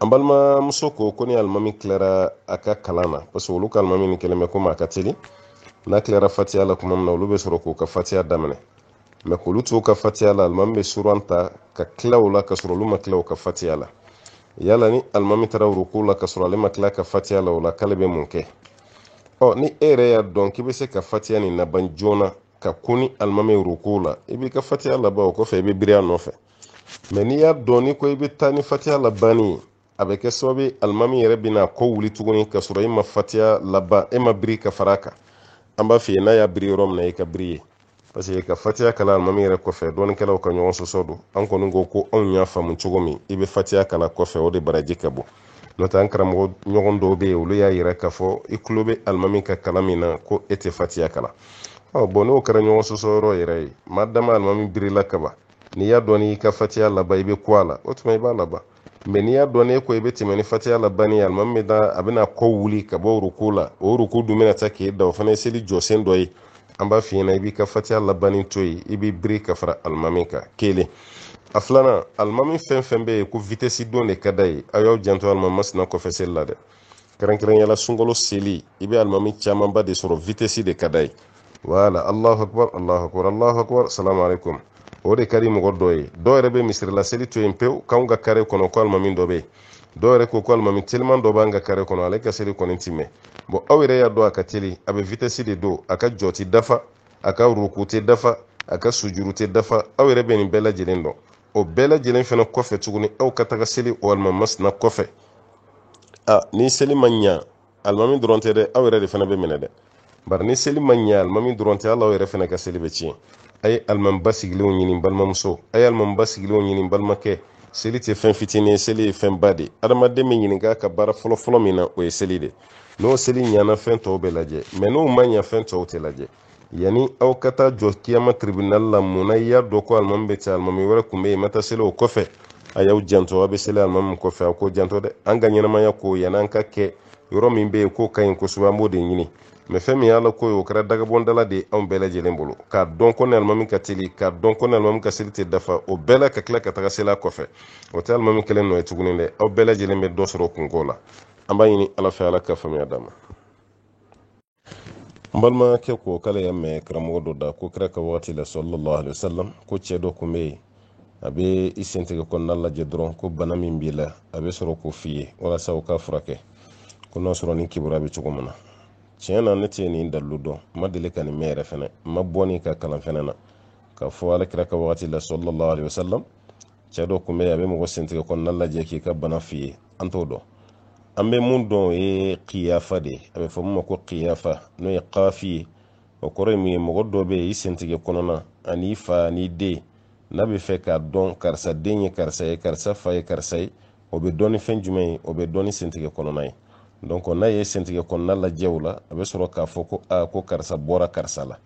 an balimamuso ko ni alimami tilara a ka kalan na parce que olu ka alimami nin kɛlen bɛ komi a ka teli n'a tilara fatiya la tuma min na olu bɛ sɔrɔ k'u ka fatiya daminɛ mais k'olu t'u ka fatiya la alimami bɛ suran ta ka tila o la ka sɔrɔ olu ma tila u ka fatiya la yala ni alimami taara ruku la ka sɔrɔ ale ma tila ka fatiya la o la k'ale bɛ mun kɛ ni e yɛrɛ y'a dɔn k'i bɛ se ka fatiya nin laban joona ka kun ni alimami ruku la i b'i ka fatiya laban o kɔfɛ i bɛ biri a nɔfɛ mais n'i y'a dɔn n'i ko i bɛ taa ni fatiya labanni ye a bɛ kɛ sababu ye alimami yɛrɛ bɛna kɔ wuli tuguni ka sɔrɔ e ma fatiya laban e ma biri ka fara a kan an b'a f'i ye n'a y'a biri yɔrɔ min na i ka biri ye parce que ka fatiya kala alimami yɛrɛ kɔfɛ dɔɔnikɛlaw ka ɲɔgɔn sɔsɔ don an kɔni ko anw y'a faamu cogo min i bɛ fatiya kala kɔfɛ o de baraji ka bɔ n'o tɛ an karamɔgɔ ɲɔgɔn dɔw bɛ yen olu y'a yira k'a fɔ i tulo bɛ alimami ka kalan min na ko e tɛ fatiya kala bon n'o kɛra ɲɔgɔn sɔsɔ yɔrɔ yɛrɛ ye maa dama alimami birila kaban n'i y'a dɔn n'i ka fatiya laban i bɛ kɔ a la o tuma i b'a laban mais n'i y'a dɔn n'e ko i bɛ tɛmɛ ni fatiya labanni ye alimami bɛ taa a bɛna kɔ wuli ka bɔ ruku la o ruku dun bɛna taa k'e da o fana ye seli jɔsen dɔ ye an b'a f'i ɲɛna i b'i ka fatiya labanni to yen i b'i biri ka fara alimami kan kelen a filanan alimami fɛn fɛn bɛ yen ko vitesse don de ka d'a ye aw y'aw janto alimami masina kɔfɛ seli la dɛ kɛrɛnkɛrɛnyala sunkalo seli i bɛ alimami camanba de sɔrɔ vitesse de ka d'a ye wala alahu akbar alahu akbar alahu akbar salamu alaikum o de ka di mɔgɔ dɔ ye dɔw yɛrɛ bɛ misirila seli to yen pewu k'anw ka kare kɔnɔ ko alimami dɔ bɛ yen dɔw yɛrɛ ko alimami teliman dɔ b'an ka kare kɔnɔ ale ka seli kɔni ti mɛn bon aw yɛrɛ y'a dɔn a ka teli a bɛ vitesse de don a ka jɔ tɛ dafa a ka ruku tɛ dafa a ka sujuru tɛ dafa aw yɛrɛ bɛ nin bɛɛ lajɛlen dɔn o bɛɛ lajɛlen fana kɔfɛ tuguni aw ka taga seli o alimami masina kɔfɛ ni seli ma ɲa alimami dɔrɔn tɛ dɛ aw yɛrɛ de fana bɛ minɛ dɛ bari ni seli ma ɲa alimami dɔrɔn tɛ hali aw yɛrɛ fana ka seli bɛ tiɲɛ a ye alimamiba sigilenw ɲini balimamuso a ye alimamiba sigilenw ɲini balimakɛ seli tɛ fɛn fitinin ye seli ye fɛn ba de adamaden bɛ ɲininka ka baara fɔlɔfɔlɔ min na o ye seli de n'o seli ɲana fɛn tɔw bɛ lajɛ mais n'o ma ɲa fɛn tɔw tɛ lajɛ yanni aw ka taa jɔ kiyama tribunal la munna i y'a dɔn ko alimami bɛ ten alimami wɛrɛ tun bɛ yen ma taa seli o kɔfɛ a y'aw janto aw bɛ seli alimami kɔfɛ aw k'o janto dɛ an ka ɲɛnamaya ko yanni an ka kɛ yɔrɔ min bɛ yen k'o ka ɲi kosɛbɛ an b'o de ɲini mais fɛn min y'ala ko ye o kɛra dagabɔndala de anw bɛɛ lajɛlen bolo k'a dɔn ko ni alimami ka teli k'a dɔn ko ni alimami ka seli tɛ dafa o bɛɛ la ka tila ka taga seli a kɔfɛ o tɛ alimami kelen nɔ ye tuguni dɛ aw bɛɛ lajɛlen bɛ dɔ sɔrɔ kunko la an b'a ɲini ala fɛ ala ka faamuya d'a ma n balimakɛ ko k'ale y'a mɛn karamɔgɔ dɔ da ko kira ka wagati la sallallahu alaihi wasallam ko cɛ dɔ tun bɛ yen a bɛ i sentigɛ kɔnɔna lajɛ dɔrɔn ko bana min b'i la a bɛ sɔrɔ k'o f'i ye walasa o ka furakɛ ko n'a sɔrɔ ni kibaruya bɛ cogo min na tiɲɛ na ne tɛ nin dalilu dɔn ma deli ka nin mɛn yɛrɛ fɛnɛ ma bɔ nin ka kalan fɛnɛ na k'a fɔ ale kira ka wagati la sallallahu alaihi wasallam cɛ dɔ tun bɛ yen a bɛ mɔgɔ sentigɛ kɔnɔna lajɛ k'i ka bana f'i ye an t'o dɔn an bɛ mun dɔn o ye qiyafa de ye a bɛ fɔ mun ma ko qiyafa n'o ye qafi ye o kɔrɔ ye mun ye mɔgɔ dɔ bɛ yen i sentigɛ kɔnɔna ani fa ani den n'a bɛ fɛ k'a dɔn karisa den ye karisa ye karisa fa ye karisa ye o bɛ dɔn ni fɛn jumɛn ye o bɛ dɔn ni sentigɛ kɔnɔna ye donc n'a ye sentigɛ kɔnɔna lajɛ o la a bɛ sɔrɔ k'a fɔ ko ko karisa bɔra karisa la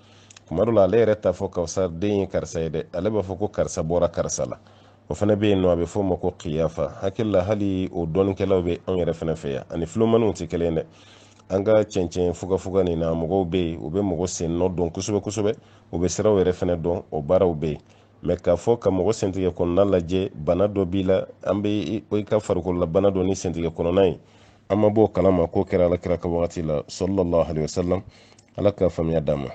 kuma dɔ la ale yɛrɛ t'a fɔ karisa den ye karisa ye dɛ ale b'a fɔ ko karisa bɔra karisa la o fana bɛ yen nɔ a bɛ fɔ o ma ko qiyafa hakili la hali o dɔnnikɛlaw bɛ anw yɛrɛ fana fɛ yan ani filomaniw tɛ kelen dɛ an ka cɛncɛn fugafuga nin na mɔgɔw bɛ yen u bɛ mɔgɔ sen nɔ dɔn kosɛbɛ kosɛbɛ u bɛ siraw yɛrɛ fana dɔn o baaraw bɛ yen mais k'a fɔ ka mɔgɔ sentigɛ kɔnɔna lajɛ bana dɔ b'i la an bɛ i ka farikolola bana dɔ ni sentigɛ kɔnɔna ye an ma bɔ kalama k'o kɛra ala kira ka wagati la sallallahu alaihi wasallam ala ka faamuya d'a ma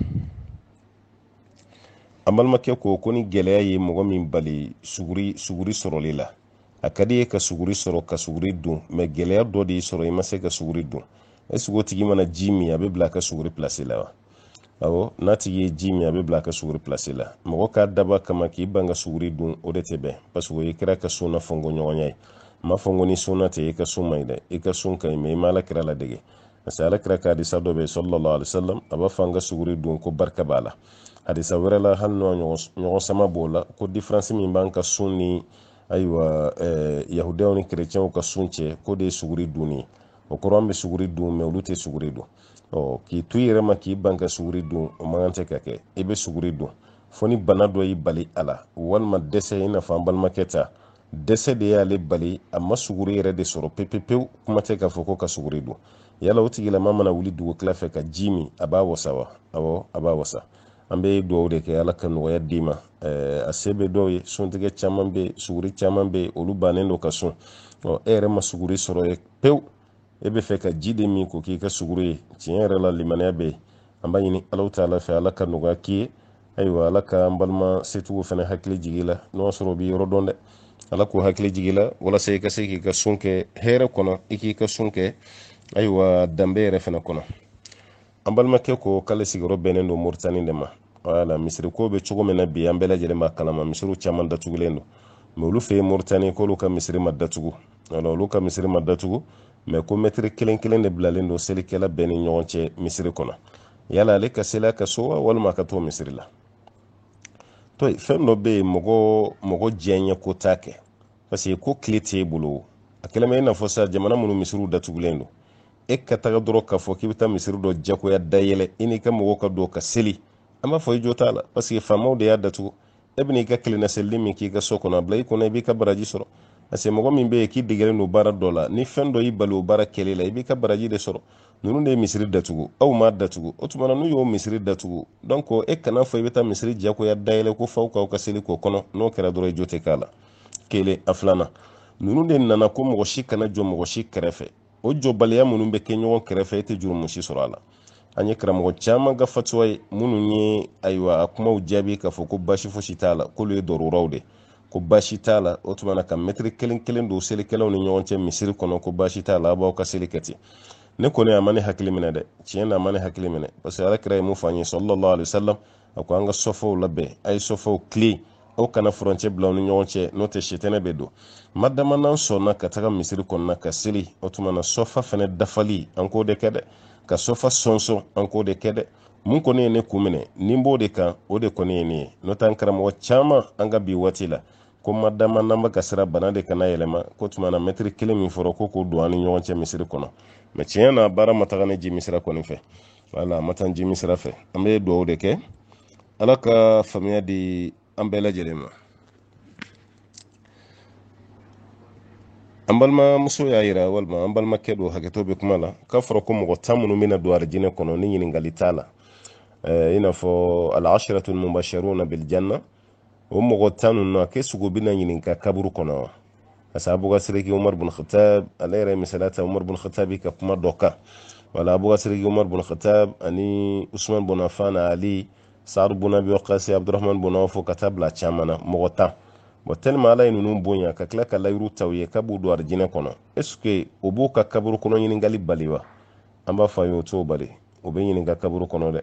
an balimakɛ ko ni gɛlɛya ye mɔgɔ min bali suguri sɔrɔli la a ka di ye ka suguri sɔrɔ ka suguri dun mais gɛlɛya dɔ de y'i sɔrɔ i ma se ka suguri dun est-ce que o tigi mana ji min a bɛ bila a ka suguri place la wa awɔ n'a tigi ye ji min a bɛ bila a ka suguri place la mɔgɔ k'a daba kama k'i ban ka suguri dun o de tɛ bɛn parce que o ye kira ka sunna fɔnko ɲɔgɔnya ye ma fɔ ko ni sunna tɛ i ka sun man ɲi dɛ i ka sun ka ɲi mais i ma Alakira ladege parce que Alakira ka hadisa dɔ bɛ sallallahu alaihi wasallam a b'a fɔ an ka suguri dun ko barika b'a la hadisa wɛrɛ la hali n'o ɲɔgɔn sama b'o la ko différence min b'an ka sun ni ayiwa yahudiyaw ni kerecɛnw ka sun cɛ ko de ye suguri dunni ye o kɔrɔ an bɛ suguri dun mais olu tɛ suguri dun k'i to i yɛrɛ ma k'i ban ka suguri dun o man kan tɛ ka kɛ i bɛ suguri dun fo ni bana dɔ y'i bali a la walima dɛsɛ i n'a fɔ an balimakɛ ta dɛsɛ de y'ale bali a ma suguri yɛrɛ de sɔrɔ pepepewu kuma tɛ k'a fɔ ko ka suguri dun yala o tigilama mana wuli dugukila fɛ ka ji min a b'a wasa wa awɔ a b'a wasa an bɛ dugawu de kɛ ala ka nɔgɔya d'i ma a se bɛ dɔw ye suntigɛ caman bɛ yen suguri caman bɛ yen olu bannen don ka sun e yɛrɛ ma suguri sɔrɔ ye pewu e bɛ fɛ ka ji de min ko k'i ka suguri ye tiɲɛ yɛrɛ la limaniya bɛ yen an b'a ɲini Alahu Taala fɛ ala ka nɔgɔya k'i ye ayiwa ala ka an balima setigiw fana hakili jigin la n'o y'a sɔrɔ o bɛ yɔrɔ dɔn dɛ ala k'o hakili jigin la walasa i ka se k'i ka sun kɛ hɛrɛ kɔnɔ i k'i ka sun kɛ ayiwa danbe yɛrɛ fana kɔnɔ an balimakɛ ko k'ale sigiyɔrɔ bɛnnen don Moritani de ma wala misiri ko bɛ cogo min na bi an bɛɛ lajɛlen b'a kalama misiriw caman datugulen don mais olu fɛ yen Moritani k'olu ka misiri ma datugu wala olu ka misiri ma datugu mais ko mɛtiri kelen kelen de bilalen don selikɛla bɛɛ ni ɲɔgɔn cɛ misiri kɔnɔ yala ale ka seli a ka so wa walima a ka to misiri la to fɛn dɔ bɛ yen mɔgɔ diɲɛ ko t'a kɛ parce que ko tile t'e bolo a kɛlen bɛ i n'a fɔ sa jamana minnu misiriw datugulen don e ka taga dɔrɔn k'a fɔ k'i bɛ taa misiri dɔ jagoya dayɛlɛ i n'i ka mɔgɔw ka don ka seli an b'a fɔ i jo t'a la parce que faamaw de y'a datugu e bɛ n'i ka tilenna selili min k'i ka so kɔnɔ a bila i kɔnɔ i b'i ka baraji sɔrɔ parce que mɔgɔ min bɛ yen k'i degelen don baara dɔ la ni fɛn dɔ y'i bali o baara kɛli la i b'i ka baraji de sɔrɔ ninnu de ye misiri datugu aw m'a datugu o tuma na n'u y'o misiri datugu donc e kana fɔ i bɛ taa misiri jagoya dayɛlɛ ko faw k'aw ka seli k'o kɔnɔ n'o kɛra dɔrɔn i jo tɛ k'a la kelen a filanan ninnu de nana ko mɔgɔ si kana jɔ mɔgɔ si kɛrɛfɛ o jɔbaliya minnu bɛ kɛ ɲɔgɔn kɛrɛfɛ e tɛ jurumu si sɔrɔ a la an ye karamɔgɔ caman ka fatuwa ye minnu ye ayiwa a kumaw jaabi k'a fɔ ko baasi fosi t'a la k'olu ye dɔrɔraw de ko baasi t'a la o tuma na ka mɛtiri kelen kelen don selikɛlaw ni ɲɔgɔn cɛ misiri kɔnɔ ko baasi t'a la a b'aw ka seli kɛ ten ne kɔni a ma ne hakili minɛ dɛ tiɲɛ na a ma ne hakili minɛ parce que alakira ye mun fɔ an ye sallallahu alaihi wasallam a ko an ka sɔfɔw labɛn a ye sɔfɔw tilen aw kana furancɛ bila aw ni ɲɔgɔn cɛ n'o tɛ sitɛnɛ bɛ don madama n'an sɔnna ka taga misiri kɔnɔna ka seli o tuma na sɔfa fana dafali an k'o de kɛ dɛ ka sɔfa sɔnsɔn an k'o de kɛ dɛ mun kɔni ye ne kun minɛ ni n b'o de kan o de kɔni ye ne ye n'o tɛ an karamɔgɔ caman an ka bi waati la ko madama n'an bɛ ka sira bana de kana yɛlɛma ko tuma na mɛtiri kelen min fɔra ko k'o don an ni ɲɔgɔn cɛ misiri kɔnɔ mais tiɲɛ na baara ma taga ne jimi sira kɔni fɛ wala a ma taa jimi sira fɛ an bɛ dugawu de kɛ ala ka faamuya di an bɛɛ lajɛlen ma an balimamuso y'a yira walima an balimakɛ don hakɛto bɛ kuma la k'a fɔra ko mɔgɔ 10 minnu bɛna don arijinɛ kɔnɔ ni ɲininkali t'a la i n'a fɔ al-asharatul mubashiruna bil janna o mɔgɔ 10 ninnu a kɛ sugu bɛna ɲininka kaburu kɔnɔ wa parce que abubakar Umar bin Khattab ale yɛrɛ misaliya ta Umar bin Khattab ka kuma dɔ kan wala abubakar Umar bin Khattab ani Usman bin Affan Ali Sa'ad bin Abi Waqqas Abdurrahman bin Awf ka taa bila caman na mɔgɔ 10 bon tellement ala ye ninnu bonya ka tila ka layiru taw ye k'a b'u don arijinɛ kɔnɔ est ce que o b'u ka kaburu kɔnɔ ɲininkali bali wa an b'a fɔ a ye o t'o bali o bɛ ɲininka kaburu kɔnɔ dɛ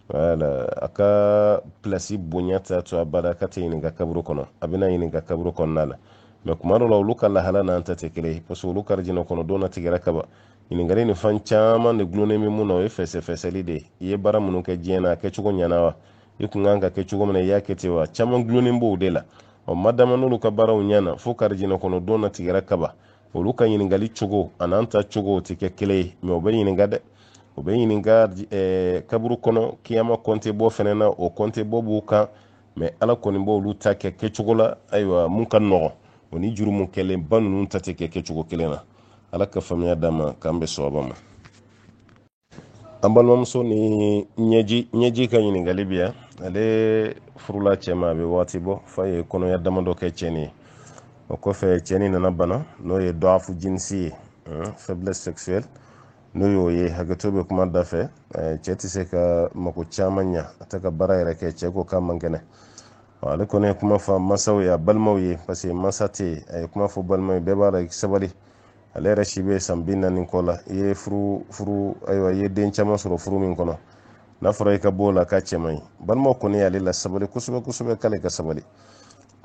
wala a ka place bonya ta to a bada ka tɛ ɲininka kaburu kɔnɔ a bɛna ɲininka kaburu kɔnɔna la mais kuma dɔ la olu ka lahala n'an ta tɛ kelen ye parce que olu ka arijinɛ kɔnɔ dɔw na tigɛra kaba ɲininkali ni fɛn caman de gulonnen bɛ mun na o ye fɛsɛfɛsɛli de ye i ye baara minnu kɛ diɲɛ na a kɛcogo ɲɛna wa i kun kan ka kɛ cogo min na i y'a kɛ ten wa caman gulonnen b'o de la madama n'olu ka baaraw ɲɛna fo ka arijinɛ kɔnɔ dɔw na tigɛra kaba olu ka ɲininkali cogo a n'an ta cogo tɛ kɛ kelen ye mais o bɛ ɲininka dɛ o bɛ ɲininka kaburu kɔnɔ kiyama kɔnte bɔ fɛnɛ na o kɔnte bɔ b'u kan mais ala kɔni b'olu ta kɛ kɛcogo la ayiwa mun ka nɔgɔn o ni juru mun kɛlen ba ninnu ta tɛ kɛ kɛcogo kelen na ala ka faamuya d'an ma k'an bɛ sɔrɔba ma an balimamuso ni ɲɛji ka ɲininkali bi yan ale furula cɛ ma a bɛ waati bɔ fa ye kɔnɔya damadɔ kɛ cɛni ye o kɔfɛ cɛni nana bana n'o ye dɔafu jinsi ye faiblesse sexuelle n'o y'o ye hakɛto bɛ kuma da fɛ cɛ tɛ se ka mako caman ɲa a tɛ ka baara yɛrɛ kɛ cɛ ko k'a man kɛnɛ ale kɔni ye kuma fɔ masaw ye a balimaw ye parce que masa tɛ yen a ye kuma fɔ balimaw ye bɛɛ b'a la sabali ale yɛrɛ si bɛ san 40 kɔ la i ye furu ayiwa i ye den caman sɔrɔ furu min kɔnɔ n'a fɔra i ka b'o la k'a cɛ man ɲi balimaw kɔni y'ale la sabali kosɛbɛ kosɛbɛ k'ale ka sabali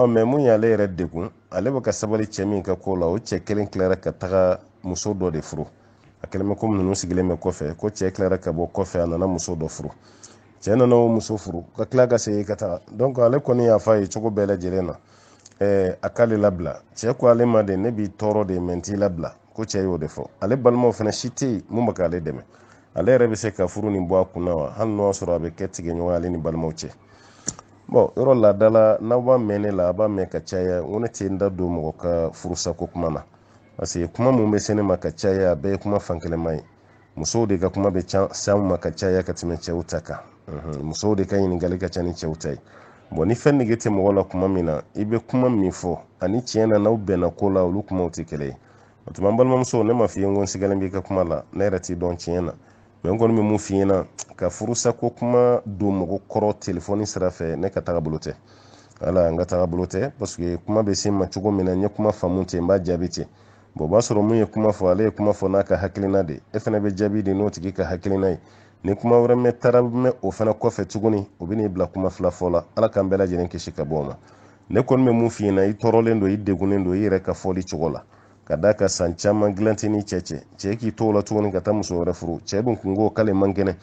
mais mun y'ale yɛrɛ degun ale bɛ ka sabali cɛ min ka ko la o cɛ kelen tilara ka taga muso dɔ de furu a kɛlen bɛ komi ninnu sigilen bɛ kɔfɛ ko cɛ tilara ka bɔ kɔfɛ a nana muso dɔ furu cɛ nana o muso furu ka tila ka segin ka taga donc ale kɔni y'a fɔ a ye cogo bɛɛ lajɛlen na a k'ale labila cɛ ko ale ma de ne b'i tɔɔrɔ de mɛ n t'i labila ko cɛ y'o de fɔ ale balimaw fana si tɛ yen mun bɛ k'ale dɛmɛ ale yɛrɛ bɛ se ka furu nin bɔ a kunna wa hali n'o y'a sɔrɔ a bɛ kɛ tigɛɲɔgɔn ale ni balimaw cɛ bon yɔrɔ laada la n'aw b'a mɛn ne la a b'a mɛn ka caya n ko ne tɛ n da don mɔgɔ ka furusako kuma na parce que kuma mun bɛ se ne ma ka caya a bɛɛ ye kuma fankelen ye musow de ka kuma bɛ s'anw ma ka caya ka tɛmɛ cɛw ta kan musow de ka ɲininkali ka ca ni cɛw ta ye bon ni fɛn nege tɛ mɔgɔ la kuma min na i bɛ kuma min fɔ ani tiɲɛ na n'aw bɛnna ko la olu kumaw tɛ kelen ye o tuma n balimamuso ne ma f'i ye n ko n sigalen b'i ka kuma la ne yɛrɛ t'i dɔn tiɲɛ na mɛ n kɔni bɛ mun f'i ɲɛna ka furusako kuma don mɔgɔ kɔrɔ telefɔni sira fɛ ne ka taga bolo tɛ ala n ka taga bolo tɛ parce que kuma bɛ se ma cogo min na n ye kuma faamu ten n b'a jaabi ten bon o b'a sɔrɔ mun ye kuma fɔ ale ye kuma fɔ n'a ka hakilina de e fana bɛ jaabi de n'o tigi ka hakilina ye ni kuma wɛrɛ mɛ taara mɛn o fana kɔfɛ tuguni o bɛ n'i bila kuma fila fɔ la ala k'an bɛɛ lajɛlen kisi ka bɔ o ma ne kɔni bɛ mun f'i ɲɛna i tɔɔrɔlen don i degunnen don i yɛrɛ ka fɔli cogo la ka d'a ka san caman dilan tɛ ni cɛ k'i to o la tuguni ka taa muso wɛrɛ furu cɛ dun kun ko k'ale man kɛnɛ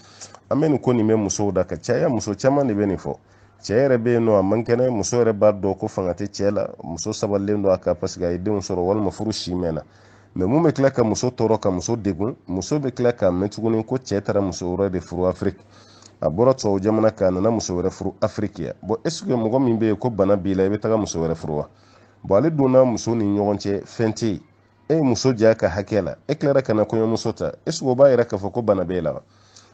an bɛ nin ko nin bɛ musow da ka caya muso caman de bɛ nin fɔ cɛ yɛrɛ bɛ yen nɔ a man kɛnɛ muso yɛrɛ b'a dɔn ko fanga tɛ cɛ la muso sabalilen don a kan parce que a ye denw sɔrɔ walima furu si mɛnna mɛ mun bɛ tila ka muso tɔɔrɔ ka muso degun muso bɛ tila k'a mɛn tuguni ko cɛ taara muso wɛrɛ de furu afiriki a bɔra tubabu jamana kan a nana muso wɛrɛ furu afiriki yan bon est ce que mɔgɔ min bɛ yen ko bana b'i la i bɛ taga muso wɛrɛ furu wa bon ale donna muso ni ɲɔgɔn cɛ fɛn tɛ yen e ye muso diya ka hakɛ la e tilara ka na kɔɲɔmuso ta est ce que o b'a yɛrɛ k'a fɔ ko bana b'e la wa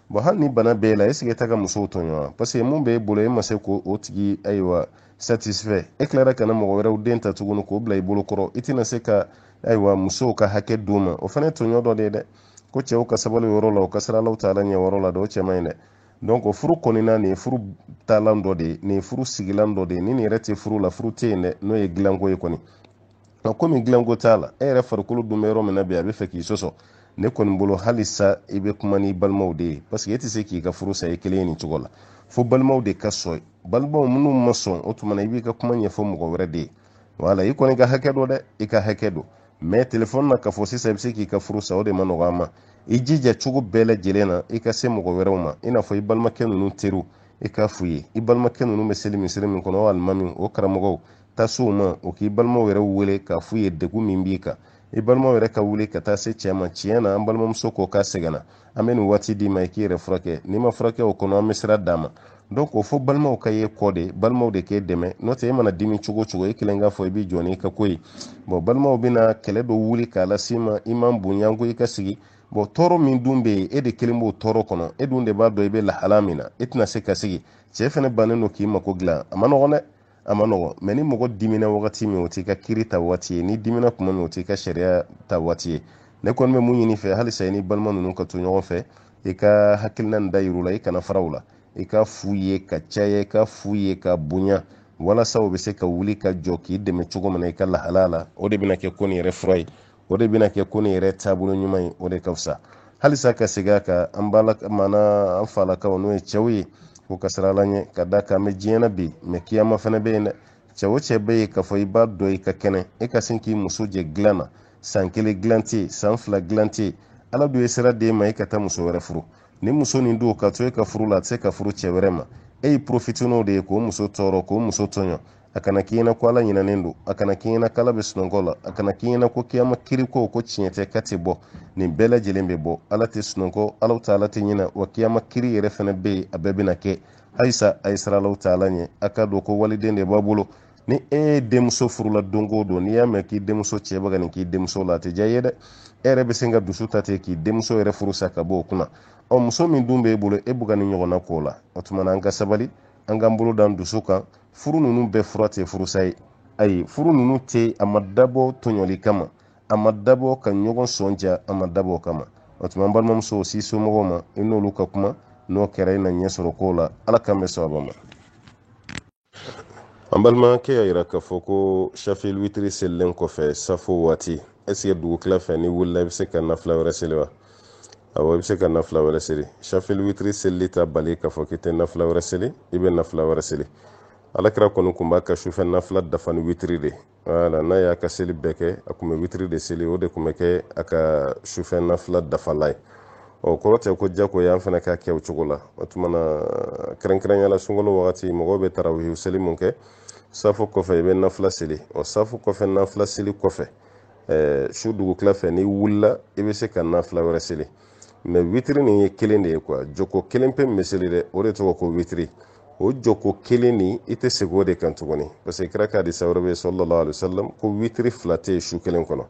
bon hali ni bana b'e la est ce que e taga musow tɔɲɔ wa parce que mun b'e bolo e ma se k'o tigi ayiwa satisfait e tilara ka na mɔgɔ wɛrɛw den ta tuguni k'o bila i bolo kɔrɔ i tɛna se ka ayiwa musow ka hakɛ d'u ma o fana ye tɔɲɔ dɔ de ye dɛ ko cɛw ka sabali o yɔrɔ la o ka sira Alahu taala ɲɛ o yɔrɔ la dɛ o cɛ man ɲi dɛ donc o furu kɔnɔna nin ye furu taalan dɔ de ye nin ye furu sigilan dɔ de ye ni nin yɛrɛ tɛ furu la furu tɛ yen dɛ n'o ye dilanko ye kɔni komi dilanko t'a la e yɛrɛ farikolo dun bɛ yɔrɔ min na bi a bɛ fɛ k'i sɔsɔ ne kɔni bolo halisa i bɛ kuma ni balimaw de ye parce que e tɛ se k'i ka furu sa i kelen ye nin cogo la fo balimaw de ka sɔn balimaw minnu ma sɔn o tuma na i b'i ka kuma ɲɛfɔ mɔgɔ wɛrɛ de ye wala i kɔni ka hakɛ dɔ dɛ i ka hakɛ dɔ mɛ telefɔni na k'a fɔ sisan i bɛ se k'i ka furu sa o de ma nɔgɔ an ma i jija cogo bɛɛ lajɛlen na i ka se mɔgɔ wɛrɛw ma i n'a fɔ i balimakɛ ninnu teriw i k'a f'u ye i balimakɛ ninnu bɛ seli misiri min kɔnɔ o alimami o karamɔgɔw taa se o ma o k'i balimaw yɛrɛ wele k'a f'u ye degun min b'i kan i balimaw yɛrɛ ka wuli ka taa se cɛ ma tiɲɛ na an balimamuso ko k'a sɛgɛnna an bɛ nin waati d'i ma i k'i yɛrɛ furakɛ n'i ma furakɛ o kɔnɔ an bɛ sira d'a ma donc o fɔ balimaw ka ye kɔ de balimaw de k'e dɛmɛ n'o tɛ e mana dimi cogo o cogo e kelen k'a fɔ i b'i jɔ n'i ka ko ye bon balimaw bɛna kɛlɛ dɔ wuli k'a las'i ma i man bonya ko i ka sigi bon tɔɔrɔ min dun bɛ yen e de kelen b'o tɔɔrɔ kɔnɔ e dun de b'a dɔn i bɛ lahala min na e tɛna se ka sigi cɛ fana bannen don k'i mako dilan a ma nɔgɔn dɛ a ma nɔgɔn mɛ ni mɔgɔ dimina wagati min o t'i ka kiri ta waati ye ni dimina kuma min o t'i ka sariya ta waati ye ne kɔni bɛ mun ɲini fɛ halisa i ni balima ninnu ka to ɲɔgɔn fɛ i ka hakilina nin da yir'u la i kana fara u la i ka f'u ye ka caya i ka f'u ye ka bonya walasa u bɛ se ka wuli ka jɔ k'i dɛmɛ cogo min na i ka lahala la o de bɛna kɛ ko nin yɛrɛ fura ye o de bɛna kɛ ko nin yɛrɛ taabolo ɲuman ye o de ka fisa halisa ka segin a kan an an falakaw n'o ye cɛw ye ko ka sira la ɲɛ ka da kan an bɛ diɲɛ na bi mɛ kiyama fana bɛ yen dɛ cɛ o cɛ bɛ yen k'a fɔ i b'a dɔn i ka kɛnɛ e ka sin k'i muso jɛ dilan na san kelen dilan tɛ yen san fila dilan tɛ yen ala dun ye sira d'e ma e ka taa muso wɛrɛ furu ni muso nin don ka to e ka furu la a tɛ se ka furu cɛ wɛrɛ ma e y'i profitiniw de ye k'o muso tɔɔrɔ k'o muso tɔɲɔ a kana k'i ɲɛna ko ala ɲinɛnen don a kana k'i ɲɛna k'ala bɛ sunɔgɔ la a kana k'i ɲɛna ko kiyama kiri ko tiɲɛ tɛ ka tɛ bɔ nin bɛɛ lajɛlen bɛ bɔ ala tɛ sunɔgɔ ala taala tɛ ɲinɛ wa kiyama kiri yɛrɛ fana bɛ yen a bɛɛ bɛna kɛ halisa a ye sira Alahu taala ɲɛ a ka dɔn ko waliden de b'a bolo ni e ye denmuso furula don o don n'i y'a mɛn k'i denmuso cɛ bɛ ka nin k'i denmuso la a tɛ diya i ye dɛ e yɛrɛ bɛ se ka dusu ta ten k'i denmuso yɛrɛ furu sa ka bɔ o kunna muso min dun b'e bolo e bɛ ka nin ɲɔgɔnna k'o la o tuma na an ka sabali an k'an bolo d'an dusu kan furu ninnu bɛɛ fura tɛ furusa ye ayi furu ninnu tɛ a ma dabɔ tɔɲɔli kama a ma dabɔ ka ɲɔgɔn sɔn diya a ma dabɔ o kama o tuma an balimamuso si somɔgɔw ma i n'olu ka kuma n'o kɛra i na ɲɛ sɔrɔ kow la ala k'an bɛ sababa ma an balimakɛ y'a jira k'a fɔ ko shafil witiri selilen kɔfɛ safo waati est ce que dugutila fɛ ni wulila i bɛ se ka nafila wɛrɛ seli wa awa i bɛ se ka nafila wɛrɛ seli shafil witiri selili ta bali k'a fɔ k'i tɛ nafila wɛrɛ seli i bɛ nafila wɛrɛ seli alakira kɔni kun b'a ka sufɛ nafila dafa ni witiri de wala n'a y'a ka seli bɛɛ kɛ a kun bɛ witiri de seli o de kun bɛ kɛ a ka sufɛ nafila dafala ye kɔrɔ tɛ ko jagoya an fana k'a kɛ o cogo la o tuma na kɛrɛnkɛrɛnyala sunkalo wagati mɔgɔw bɛ tarawihi seli mun kɛ safo kɔfɛ i bɛ nafila seli safo kɔfɛ nafila seli kɔfɛ su dugutila fɛ n'i wulila i bɛ se ka nafila wɛrɛ seli mais witiri nin ye kelen de ye quoi joko kelen pe min bɛ seli dɛ o de tɔgɔ ko witiri o joko kelen nin i tɛ segin o de kan tuguni parce que kira ka hadisa wɛrɛ bɛ sallallahu alaihi wasallam ko witiri fila tɛ yen su kelen kɔnɔ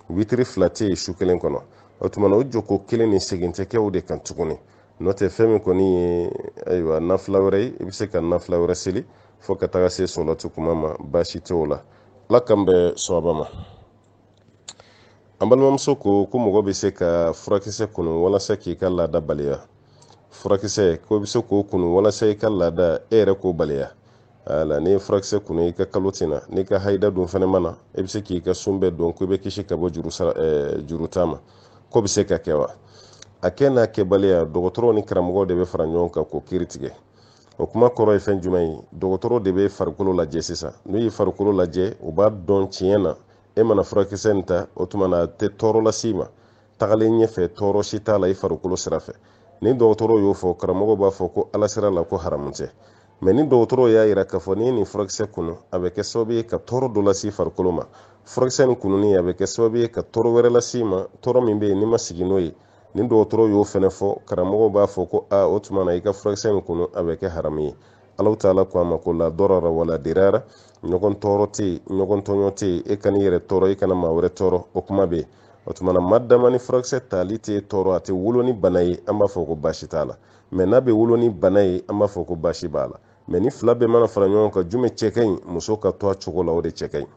witiri fila tɛ yen su kelen kɔnɔ o tuma na o joko kelen nin segin tɛ kɛ o de kan tuguni n'o tɛ fɛn min kɔni ye ayiwa nafila wɛrɛ ye i bɛ se ka nafila wɛrɛ seli fo ka taga se sɔlati kuma ma baasi tɛ o la ala k'an bɛn sawaba ma an balimamuso ko mɔgɔ bɛ se ka furakisɛ kunu walasa k'i ka laada baliya furakisɛ ko bɛ se k'o kunu walasa i ka laada e yɛrɛ k'o baliya ala ni furakisɛ kunu i ka kalo tina n'i ka haida dun fana mana i bɛ se k'i ka sun bɛɛ dɔn ko i bɛ kisi ka bɔ juru ta ma ko bɛ se ka kɛ wa a kɛ n'a kɛbaliya dɔgɔtɔrɔw ni karamɔgɔw de bɛ fara ɲɔgɔn kan k'o kiiri tigɛ o kuma kɔrɔ ye fɛn jumɛn ye dɔgɔtɔrɔw de bɛ farikolo lajɛ sisan n'u ye farikolo lajɛ u b'a dɔn tiɲɛ na e mana furakisɛ in ta o tuma na a tɛ tɔɔrɔ lase i ma tagalen ɲɛfɛ tɔɔrɔ si t'a la i farikolo sira fɛ ni dɔgɔtɔrɔw y'o fɔ karamɔgɔw b'a fɔ ko ala sira la ko haramu tɛ mɛ ni dɔgɔtɔrɔw y'a yira k'a fɔ n'i ye nin furakisɛ kunu a bɛ kɛ sababu ye ka tɔɔrɔ dɔ lase farikolo ma furakisɛ nin kununi a bɛ kɛ sababu ye ka tɔɔrɔ wɛrɛ lase i ma tɔɔrɔ min bɛ yen n'i ma sigi n'o ye ni dɔgɔtɔrɔw y'o fɛnɛ fɔ karamɔgɔw b'a fɔ ko o tuma na i ka furakisɛ in kunu a bɛ kɛ haramu ye Allahu taala ko a ma ko la dɔrara wala dirara ɲɔgɔn tɔɔrɔ tɛ yen ɲɔgɔn tɔɲɔ tɛ yen e kana i yɛrɛ tɔɔrɔ i kana maa wɛrɛ tɔɔrɔ o kuma bɛ yen o tuma na maa dama ni furakisɛ tali tɛ tɔɔrɔ a tɛ wolo ni bana ye an b'a fɔ ko baasi t'a la mɛ n'a bɛ wolo ni bana ye an b'a fɔ ko baasi b'a la mɛ ni fila bɛɛ mana fara ɲɔgɔn kan jumɛn cɛ ka ɲi muso ka to a cogo la o de cɛ ka ɲi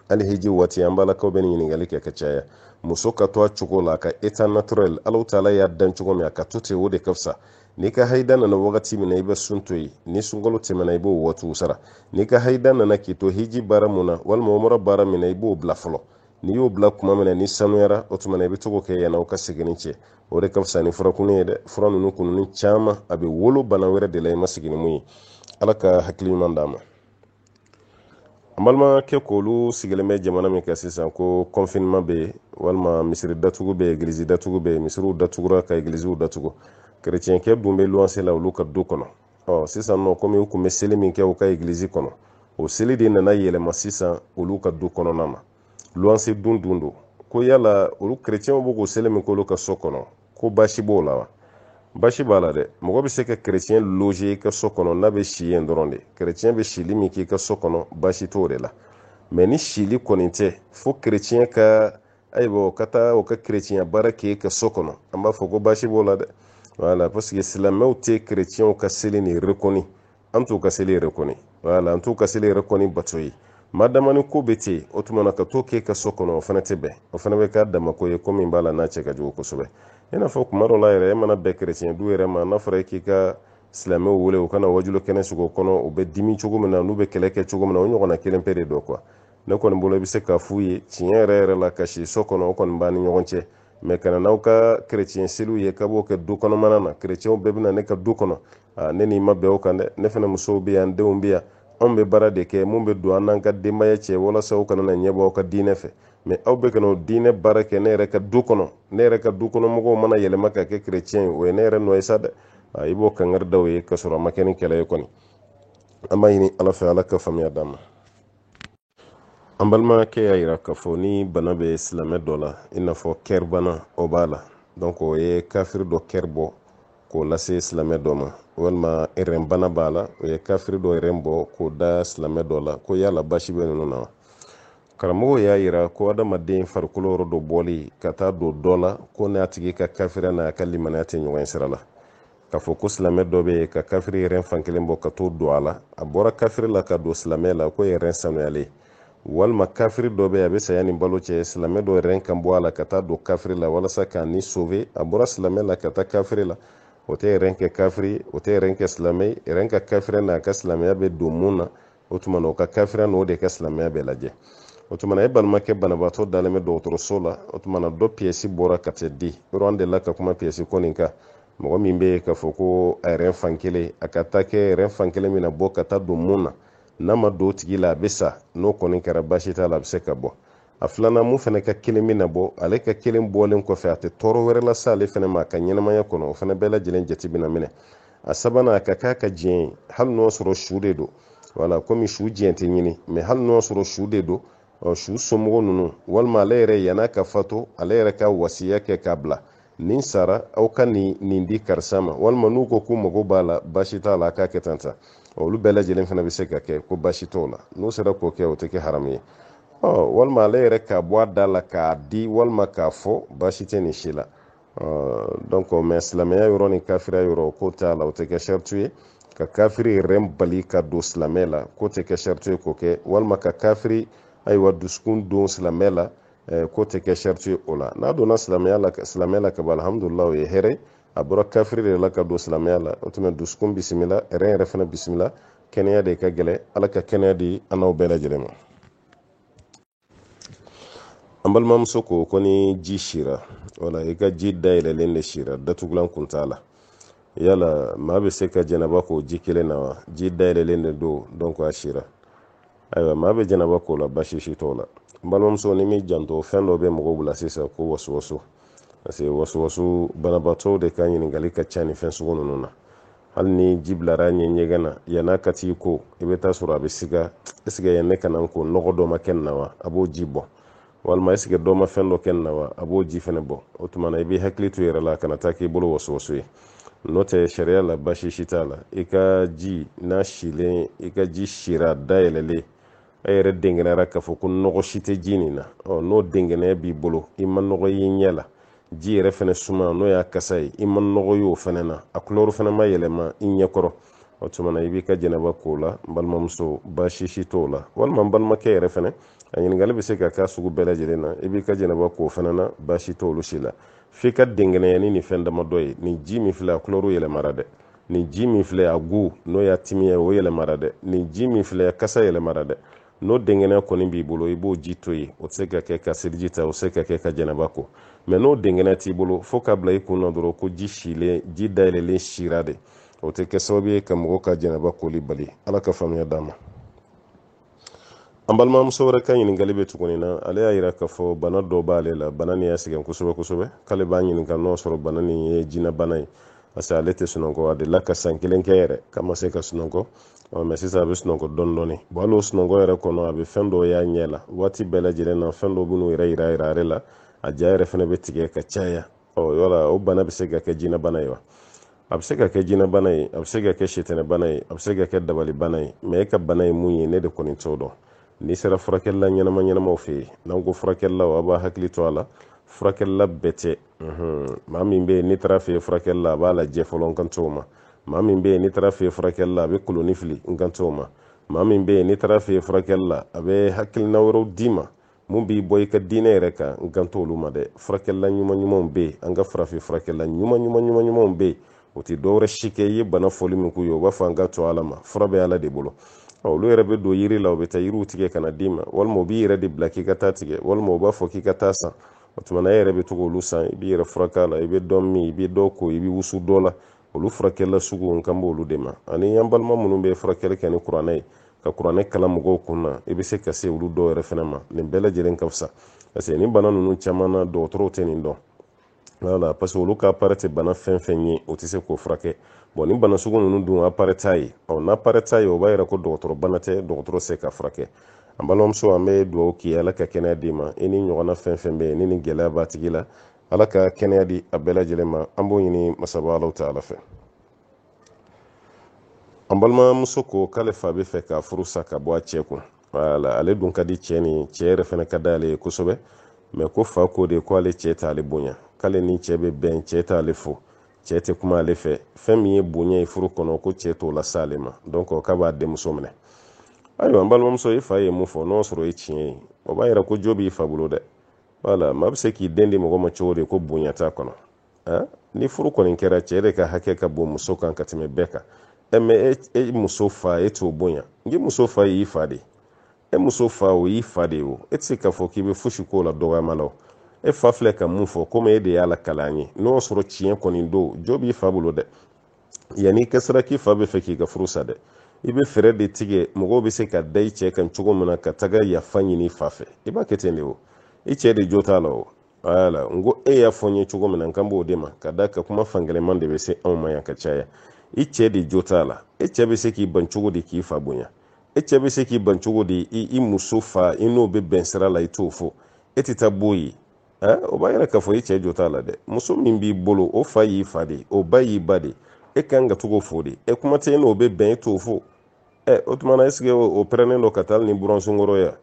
hali hiji waati an balakaw bɛ nin ɲininkali kɛ ka caya muso ka to a cogo la a ka état naturel Allahu taala y'a dan cogo min a ka to ten o de ka fisa n'i ka haida nana wagati min na i bɛ sun to yen ni sunkalo tɛmɛna i b'o waatiw sara n'i ka haida nana k'i to hiji baara mun na walima umra baara min na i b'o bila fɔlɔ n'i y'o bila kuma min na ni sanuyara o tuma na i bɛ to k'o kɛ yanni aw ka segin cɛ o de ka fisa ni furakuni ye dɛ fura ninnu kununi caman a bɛ wolo bana wɛrɛ de la i ma sigi ni mun ye ala ka hakili ɲuman d'a ma an balimakɛ k'olu sigilen bɛ jamana min kan sisan ko confinement bɛ yen walima misiri datugu bɛ yen egilizi datugu bɛ yen misiriw datugura ka egiliziw datugu kerecɛnkɛ dun bɛ luwanse la olu ka du kɔnɔ sisan nɔ komi u tun bɛ seli min kɛ u ka egilizi kɔnɔ o seli de nana yɛlɛma sisan olu ka du kɔnɔna ma luwanse dun don ko yala olu kerecɛnw bɛ k'o seli min k'olu ka so kɔnɔ ko baasi b'o la wa baasi b'a la dɛ mɔgɔ bɛ se ka kerecɛn loger i ka so kɔnɔ n'a bɛ si yen dɔrɔn de kerecɛn bɛ sili min k'i ka so kɔnɔ baasi t'o de la mɛ ni sili kɔni tɛ fo kerecɛn ka ayiwa o ka taa o ka kerecɛnya baara k'e ka so kɔnɔ an b'a fɔ ko baasi b'o la dɛ voilà parce que silamɛw tɛ kerecɛnw ka seli ni reconi an t'u ka seli reconi voilà an t'u ka seli reconi bato ye madama ni ko bɛ ten o tuma na ka to k'e ka so kɔnɔ o fana tɛ bɛn o fana bɛ k'a damako ye ko min b'a la n'a cɛ ka jugu kosɛbɛ i n'a fɔ kuma dɔ la yɛrɛ e mana bɛn kerecɛn du yɛrɛ ma n'a fɔra e k'i ka silamɛw wele u kana wajulo kɛnɛ sigi o kɔnɔ u bɛ dimi cogo min na n'u bɛ kɛlɛ kɛ cogo min na o ɲɔgɔnna kelen pe de don quoi ne kɔni bolo i bɛ se k'a f'u ye tiɲɛ yɛrɛ yɛrɛ la ka si so kɔnɔ o kɔni b'a ni ɲɔgɔn cɛ mɛ kana n'aw ka kerecɛn seliw ye k'a b'o kɛ du kɔnɔmana na kerecɛnw bɛɛ bɛ na ne ka du kɔnɔ ne n'i ma bɛn o kan dɛ ne fana musow bɛ yan denw bɛ yan anw bɛ baara de kɛ mun bɛ don an n'an ka denbaya cɛ walasa aw kana na ɲɛbɔ aw ka diinɛ fɛ mɛ aw bɛ ka n'o diinɛ baara kɛ ne yɛrɛ ka du kɔnɔ ne yɛrɛ ka du kɔnɔ mɔgɔw mana yɛlɛma ka kɛ kerecɛn ye o ye ne yɛrɛ nɔ ye sa dɛ i b'o kangari da o ye k'a sɔrɔ a ma kɛ ni kɛlɛ ye kɔni an b'a ɲini ala fɛ ala ka faamuya d'an ma an balimakɛ y'a yira k'a fɔ ni bana bɛ silamɛ dɔ la i n'a fɔ kɛri bana o b'a la donc o ye kafiri dɔ kɛri bɔ k'o lase silamɛ dɔ ma walima rɛn bana b'a la o ye kafiri dɔ rɛn bɔ k'o da silamɛ dɔ la ko yala basi bɛ ninnu na wa karamɔgɔw y'a yira ko adamaden farikolo yɔrɔ dɔ bɔli ka taa don dɔ la ko n'a tigi ka kafiriya n'a ka limaniya tɛ ɲɔgɔn sira la k'a fɔ ko silamɛ dɔ bɛ yen ka kafiri rɛn fan kelen bɔ ka t'o don a la a bɔra kafiri la ka don silamɛ la ko ye rɛn sanuyalen walima kafiri dɔ bɛ yen a bɛ saya ni balo cɛ silamɛ dɔ rɛn kan bɔ a la ka taa don kafiri la walasa k'a ni sauver a bɔra silamɛ la ka taa kafiri la o tɛ rɛn kɛ kafiri o tɛ rɛn kɛ silamɛ rɛn ka kafiriya n'a ka silamɛya bɛ don mun na o tuma na o ka kafiriya n'o de ka silamɛya bɛ lajɛ o tumana e balimakɛ banabaatɔ dalen bɛ dɔgɔtɔrɔso la o tumana dɔ piyɛsi bɔra ka tɛ di yɔrɔ an delila ka kuma piyɛsi ko nin kan mɔgɔ min bɛ k'a fɔ ko a yɛrɛ fan kelen a ka taa kɛ yɛrɛ fan kelen min na bɔ ka taa don mun na n'a ma don o tigi la a bɛ sa n'o kɔni kɛra baasi t'a la a bɛ se ka bɔ a filanan mun fana ka kelen min na bɔ ale ka kelen bɔlen kɔfɛ a tɛ tɔɔrɔ wɛrɛ lase ale fana ma a ka ɲɛnamaya kɔnɔ o fana bɛɛ lajɛlen jate bɛna minɛ a sabanan a ka k'a ka diɲɛ ye hali n'o sɔrɔ su de don wala komi su diɲɛ tɛ ɲini mɛ hali n'o sɔrɔ su de don su somɔgɔ ninnu walima ale yɛrɛ yan'a ka fato ale yɛrɛ ka wasiya kɛ k'a bila nin sara aw ka nin di karisa ma walima n'u ko k'u mago b'a la baasi t'a la a k'a kɛ tan ta olu bɛɛ lajɛlen fana bɛ se ka kɛ ko baasi t'o la n'u sera k'o kɛ o tɛ kɛ haramu ye walima ale yɛrɛ k'a bɔ a da la k'a di walima k'a fɔ baasi tɛ nin si la donc mais silamɛya yɔrɔ ni kafiriya yɔrɔ k'o t'a la o tɛ kɛ shartu ye ka kafiri yɛrɛ bali ka don silamɛ la k'o tɛ kɛ shartu ye k'o kɛ walima ka kafiri ayiwa dusukun don silamɛ la k'o tɛ kɛ shartu ye o la n'a donna silamɛya la ka ban alhamdulillah o ye hɛrɛ a bɔra kafiri de la ka don silamɛya la o tuma dusukun bisimila yɛrɛ fana bisimila kɛnɛya de ka gɛlɛ ala ka kɛnɛya di an n'aw bɛɛ lajɛlen ma an balimamuso ko ko ni ji sira wala i ka ji dayɛlɛlen de sira datugulan kun t'a la yala maa bɛ se ka jɛnaba k'o ji kelen na wa ji dayɛlɛlen de don donc a sira ayiwa maa bɛ jɛnaba k'o la baasi si t'o la n balimamuso ni min janto fɛn dɔ bɛ mɔgɔw bila sisan ko wasuwasu parce que wasuwasu banabaatɔw de ka ɲininkali ka ca ni fɛn sugu ninnu na hali ni ji bilara ɲɛ ɲɛgɛn na yan'a ka t'i ko i bɛ taa sɔrɔ a bɛ siga est-ce que yan ne ka na n ko nɔgɔ dɔ ma kɛ nin na wa a b'o ji bɔ walima est-ce que dɔ ma fɛn dɔ kɛ nin na wa a b'o ji fɛnɛ bɔ o tuma na i b'i hakili to yɛrɛ la kana taa k'i bolo wasuwasu ye n'o tɛ sariya la baasi si t'a la i ka ji n'a silen i ka ji sira dayɛlɛlen e yɛrɛ dengɛnɛra k'a fɔ ko nɔgɔ si tɛ ji nin na n'o dengɛnɛ b'i bolo i ma nɔgɔ ye ɲɛ la ji yɛrɛ fɛnɛ suma n'o y'a kasa ye i ma nɔgɔ ye o fɛnɛ na a kulɔru fɛnɛ ma yɛlɛma i ɲɛkɔrɔ o tuma na i b'i ka jɛnɛba k'o la n balimamuso baasi si t'o la walima n balimakɛ yɛrɛ fɛnɛ a ɲininkali bɛ se ka k'a sugu bɛɛ lajɛlen na i b'i ka jɛnɛba k'o fɛnɛ na baasi t'olu si la f'i ka dengɛnɛya ni fɛn damadɔ ye nin ji min filɛ a kulɔru yɛlɛmara dɛ nin ji min filɛ a gu n'o y'a timiya o yɛlɛmara dɛ nin ji min filɛ a kasa yɛlɛmara dɛ n'o dengɛnɛ kɔni b'i bolo i b'o ji to yen o tɛ se ka kɛ ka seliji ta o tɛ se ka kɛ ka jɛnɛba ko mɛ n'o dengɛnɛ t'i bolo fo ka bila i kun na dɔrɔn ko ji silen ji dayɛlɛlen sira de o tɛ kɛ sababu ye ka mɔgɔw ka jɛnɛba koli bali ala ka faamuya d'a ma an balimamuso wɛrɛ ka ɲininkali bɛ tuguni na ale y'a jira k'a fɔ bana dɔ b'ale la bana nin y'a sɛgɛn kosɛbɛ kosɛbɛ k'ale b'a ɲininka n'o sɔrɔ bana nin ye jinɛ bana ye parce que ale tɛ sunɔgɔ a delila ka san kelen kɛ yɛrɛ k'a ma se ka sunɔgɔ mɛ sisan a bɛ sunɔgɔ dɔɔni dɔɔni bon hali o sunɔgɔ yɛrɛ kɔnɔ a bɛ fɛn dɔw y'a ɲɛ la waati bɛɛ lajɛlen na fɛn dɔw b'u yɛrɛ yira ale la a ja yɛrɛ fɛnɛ bɛ tigɛ ka caya yala o bana bɛ se ka kɛ jinɛ bana ye wa a bɛ se ka kɛ jinɛ bana ye a bɛ se ka kɛ sitɛnɛ bana ye a bɛ se ka kɛ dabali bana ye mɛ e ka bana ye mun ye ne de kɔni t'o dɔn n'i sera furakɛlila ɲɛnama ɲɛnamaw fɛ yen n'an ko furakɛlilaw a b'a hakili to a la furakɛlila bɛɛ tɛ maa min bɛ yen n'i taara fɛ furakɛlila a b'a lajɛ fɔlɔ n kan t'o ma maa min bɛ yen n'i taara fɛ furakɛlila a bɛ koloni fili n kan t'o ma maa min bɛ yen n'i taara fɛ furakɛlila a bɛ hakilina wɛrɛw d'i ma mun b'i bɔ i ka diinɛ yɛrɛ kan n kan t'olu ma dɛ furakɛlila ɲuman ɲumanw bɛ yen an ka farafin furakɛlila ɲumanw bɛ yen o tɛ dɔwɛrɛ si kɛ i ye bana fɔli min k'u ye o b'a fɔ an ka to ala ma fura bɛ ala de bolo olu yɛrɛ bɛ don yiri la u bɛ taa yiriw tigɛ ka na d'i ma walima u b'i yɛrɛ de bila k'i ka taa tigɛ walima u b'a fɔ k'i ka taa san o tuma na e yɛrɛ bɛ to k'olu san i b'i yɛrɛ furakɛ la i bɛ dɔ min i bɛ dɔ ko i bɛ wusu dɔ la olu furakɛlila sugu n kan b'olu de ma ani an balima minnu bɛ furakɛli kɛ ni kuranɛ ye ka kuranɛ kalan mɔgɔw kun na i bɛ se ka se olu dɔw yɛrɛ fɛnɛ ma nin bɛɛ lajɛlen ka fisa parce que ni bana ninnu caman na dɔgɔtɔrɔw tɛ nin dɔn voilà parce que olu ka appareil tɛ bana fɛn fɛn ye o tɛ se k'o furakɛ bon ni bana sugu ninnu dun appareil t'a ye n'a appareil t'a ye o b'a yira ko dɔgɔtɔrɔ bana tɛ dɔgɔtɔrɔ se ka furakɛ an balimamuso an bɛ dugawu k'i ye ala ka kɛnɛya d'i ma i ni ɲɔgɔnna fɛn fɛn bɛ yen ni nin gɛlɛya b'a tigi la ala ka kɛnɛya di a bɛɛ lajɛlen ma an b'o ɲini masaba alaw ta ala fɛ an balimamuso ko k'ale fa bɛ fɛ ka furu sa ka bɔ a cɛ kun voilà ale dun ka di cɛ ni cɛ yɛrɛ fɛnɛ ka d'ale ye kosɛbɛ mais ko fa ko de ko ale cɛ t'ale bonya k'ale ni cɛ bɛ bɛn cɛ t'ale fo cɛ tɛ kuma ale fɛ fɛn min ye bonya ye furu kɔnɔ ko cɛ t'o la s'ale ma donc k'a b'a denmuso minɛ ayiwa an balimamuso i fa ye mun fɔ n'o sɔrɔ ye tiɲɛ ye o b'a yira ko jo b'i fa bolo dɛ voilà maa bɛ se k'i den di mɔgɔ ma cogo de ko bonya t'a kɔnɔ ni furu kɔni kɛra cɛ de ka hakɛ ka bon muso kan ka tɛmɛ bɛɛ kan mais e muso fa e t'o bonya n'i muso fa y'i fa de e muso fa o y'i fa de ye o e tɛ se k'a fɔ k'i bɛ fosi k'o la dɔgɔyama la o e fa filɛ ka mun fɔ komi e de y'a la kalan ye n'o sɔrɔ tiɲɛ kɔni don jo b'i fa bolo dɛ yanni i ka sira k'i fa bɛ fɛ k'i ka furu sa dɛ i bɛ fɛɛrɛ de tigɛ mɔgɔw bɛ se ka da i cɛ kan cogo min na ka taga yafa ɲini i fa fɛ i b'a kɛ ten de o i cɛ de jo t'a la o wala n ko e y'a fɔ n ye cogo min na n kan b'o de ma ka da ka kuma fankɛlɛman de bɛ se anw ma yan ka caya i cɛ de jo t'a la e cɛ bɛ se k'i ban cogo di k'i fa bonya e cɛ bɛ se k'i ban cogo di i muso fa i n'o bɛ bɛn sira la i t'o fɔ e tɛ taa b'o ye o b'a yɛrɛ k'a fɔ i cɛ jo t'a la dɛ muso min b'i bolo o fa y'i fa de o ba y'i ba de e kan ka cogo fo de e kuma tɛ n'o bɛ bɛn e t'o fo o tuma na est-ce que o pɛrɛnnen don ka taa ni buransungɔrɔ ya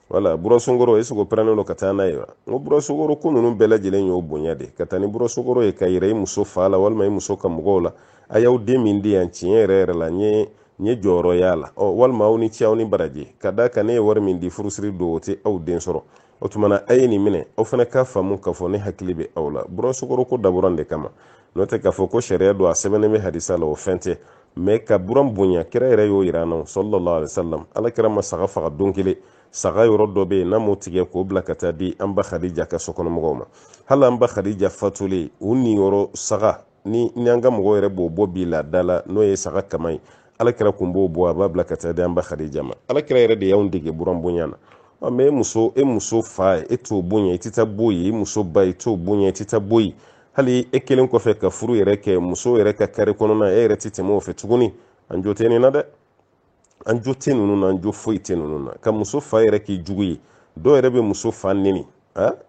wala buransungɔrɔ est-ce que o pɛrɛnnen don ka taa n'a ye wa n ko buransungɔrɔ ko ninnu bɛɛ lajɛlen y'o bonya de ka taa ni buransungɔrɔ ye ka yɛrɛ i muso fa la walima i muso ka mɔgɔw la a y'aw den min di yan tiɲɛ yɛrɛ yɛrɛ la n ye jɔyɔrɔ y'a la walima aw ni ce aw ni baraji ka da kan ne ye wari min di furusiri don o tɛ aw den sɔrɔ o tuma na a ye nin minɛ aw fana k'a faamu k'a fɔ ne hakili bɛ aw la buransungɔrɔ ko dabɔra de kama n'o tɛ k'a fɔ ko sariya don a sɛbɛnnen bɛ hadisa la o fɛn tɛ mɛ ka buran bonya kira yɛrɛ y'o yira an na sallallahu alaihi wasallam ala kira ma saga faga don kelen saga yɔrɔ dɔ bɛ yen n'a m'o tigɛ k'o bila ka taa di an ba Khadija ka sokɔnɔmɔgɔw ma hali an ba Khadija fatulen o niyɔrɔ saga ni an ka mɔgɔw yɛrɛ b'o bɔ bi laada la n'o ye saga kama ye ala kira kun b'o bɔ a b'a bila ka taa di an ba Khadija ma ala kira yɛrɛ de y'anw dege buran bonya na mɛ e muso fa e t'o bonya i tɛ taa bɔ yen i muso ba i t'o bonya i tɛ taa bɔ yen hali e kelen kɔfɛ ka furu yɛrɛ kɛ muso yɛrɛ ka kari kɔnɔna e yɛrɛ tɛ tɛmɛ o fɛ tuguni an jo tɛ nin na dɛ an jo tɛ ninnu na an jo foyi tɛ ninnu na ka muso fa yɛrɛ k'i jugu ye dɔw yɛrɛ bɛ muso fa neni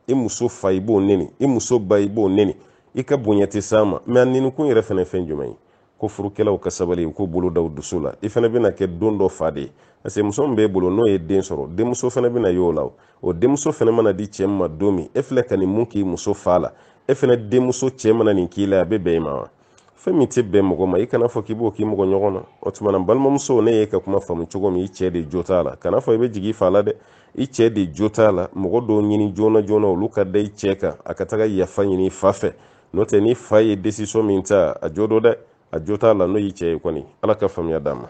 i muso fa i b'o neni i muso ba i b'o neni i ka bonya tɛ s'a ma mɛ a nenikun yɛrɛ fana ye fɛn jumɛn ye ko furukɛlaw ka sabali u k'u bolo da u dusu la i fana bɛna kɛ don dɔ fa de ye parce que muso min b'e bolo n'o ye den sɔrɔ denmuso fana bɛna y'o la o denmuso fana mana di cɛ ma don min e filɛ ka nin mun k'i muso fa la e fana denmuso cɛ mana nin k'i la a bɛ bɛn i ma wa fɛn min tɛ bɛn mɔgɔ ma i kana fɔ k'i b'o k'i mɔgɔ ɲɔgɔn na o tuma na balimamuso ne ye ka kuma faamu cogo min i cɛ de jo t'a la kana fɔ i bɛ jigin i fa la dɛ i cɛ de jo t'a la mɔgɔ dɔw ɲini joona joona olu ka da i cɛ kan a ka taga yafa ɲini i fa fɛ n'o tɛ ni fa ye décision min ta a jo do dɛ a jo t'a la n'o y'i cɛ ye kɔni ala ka faamuya d'a ma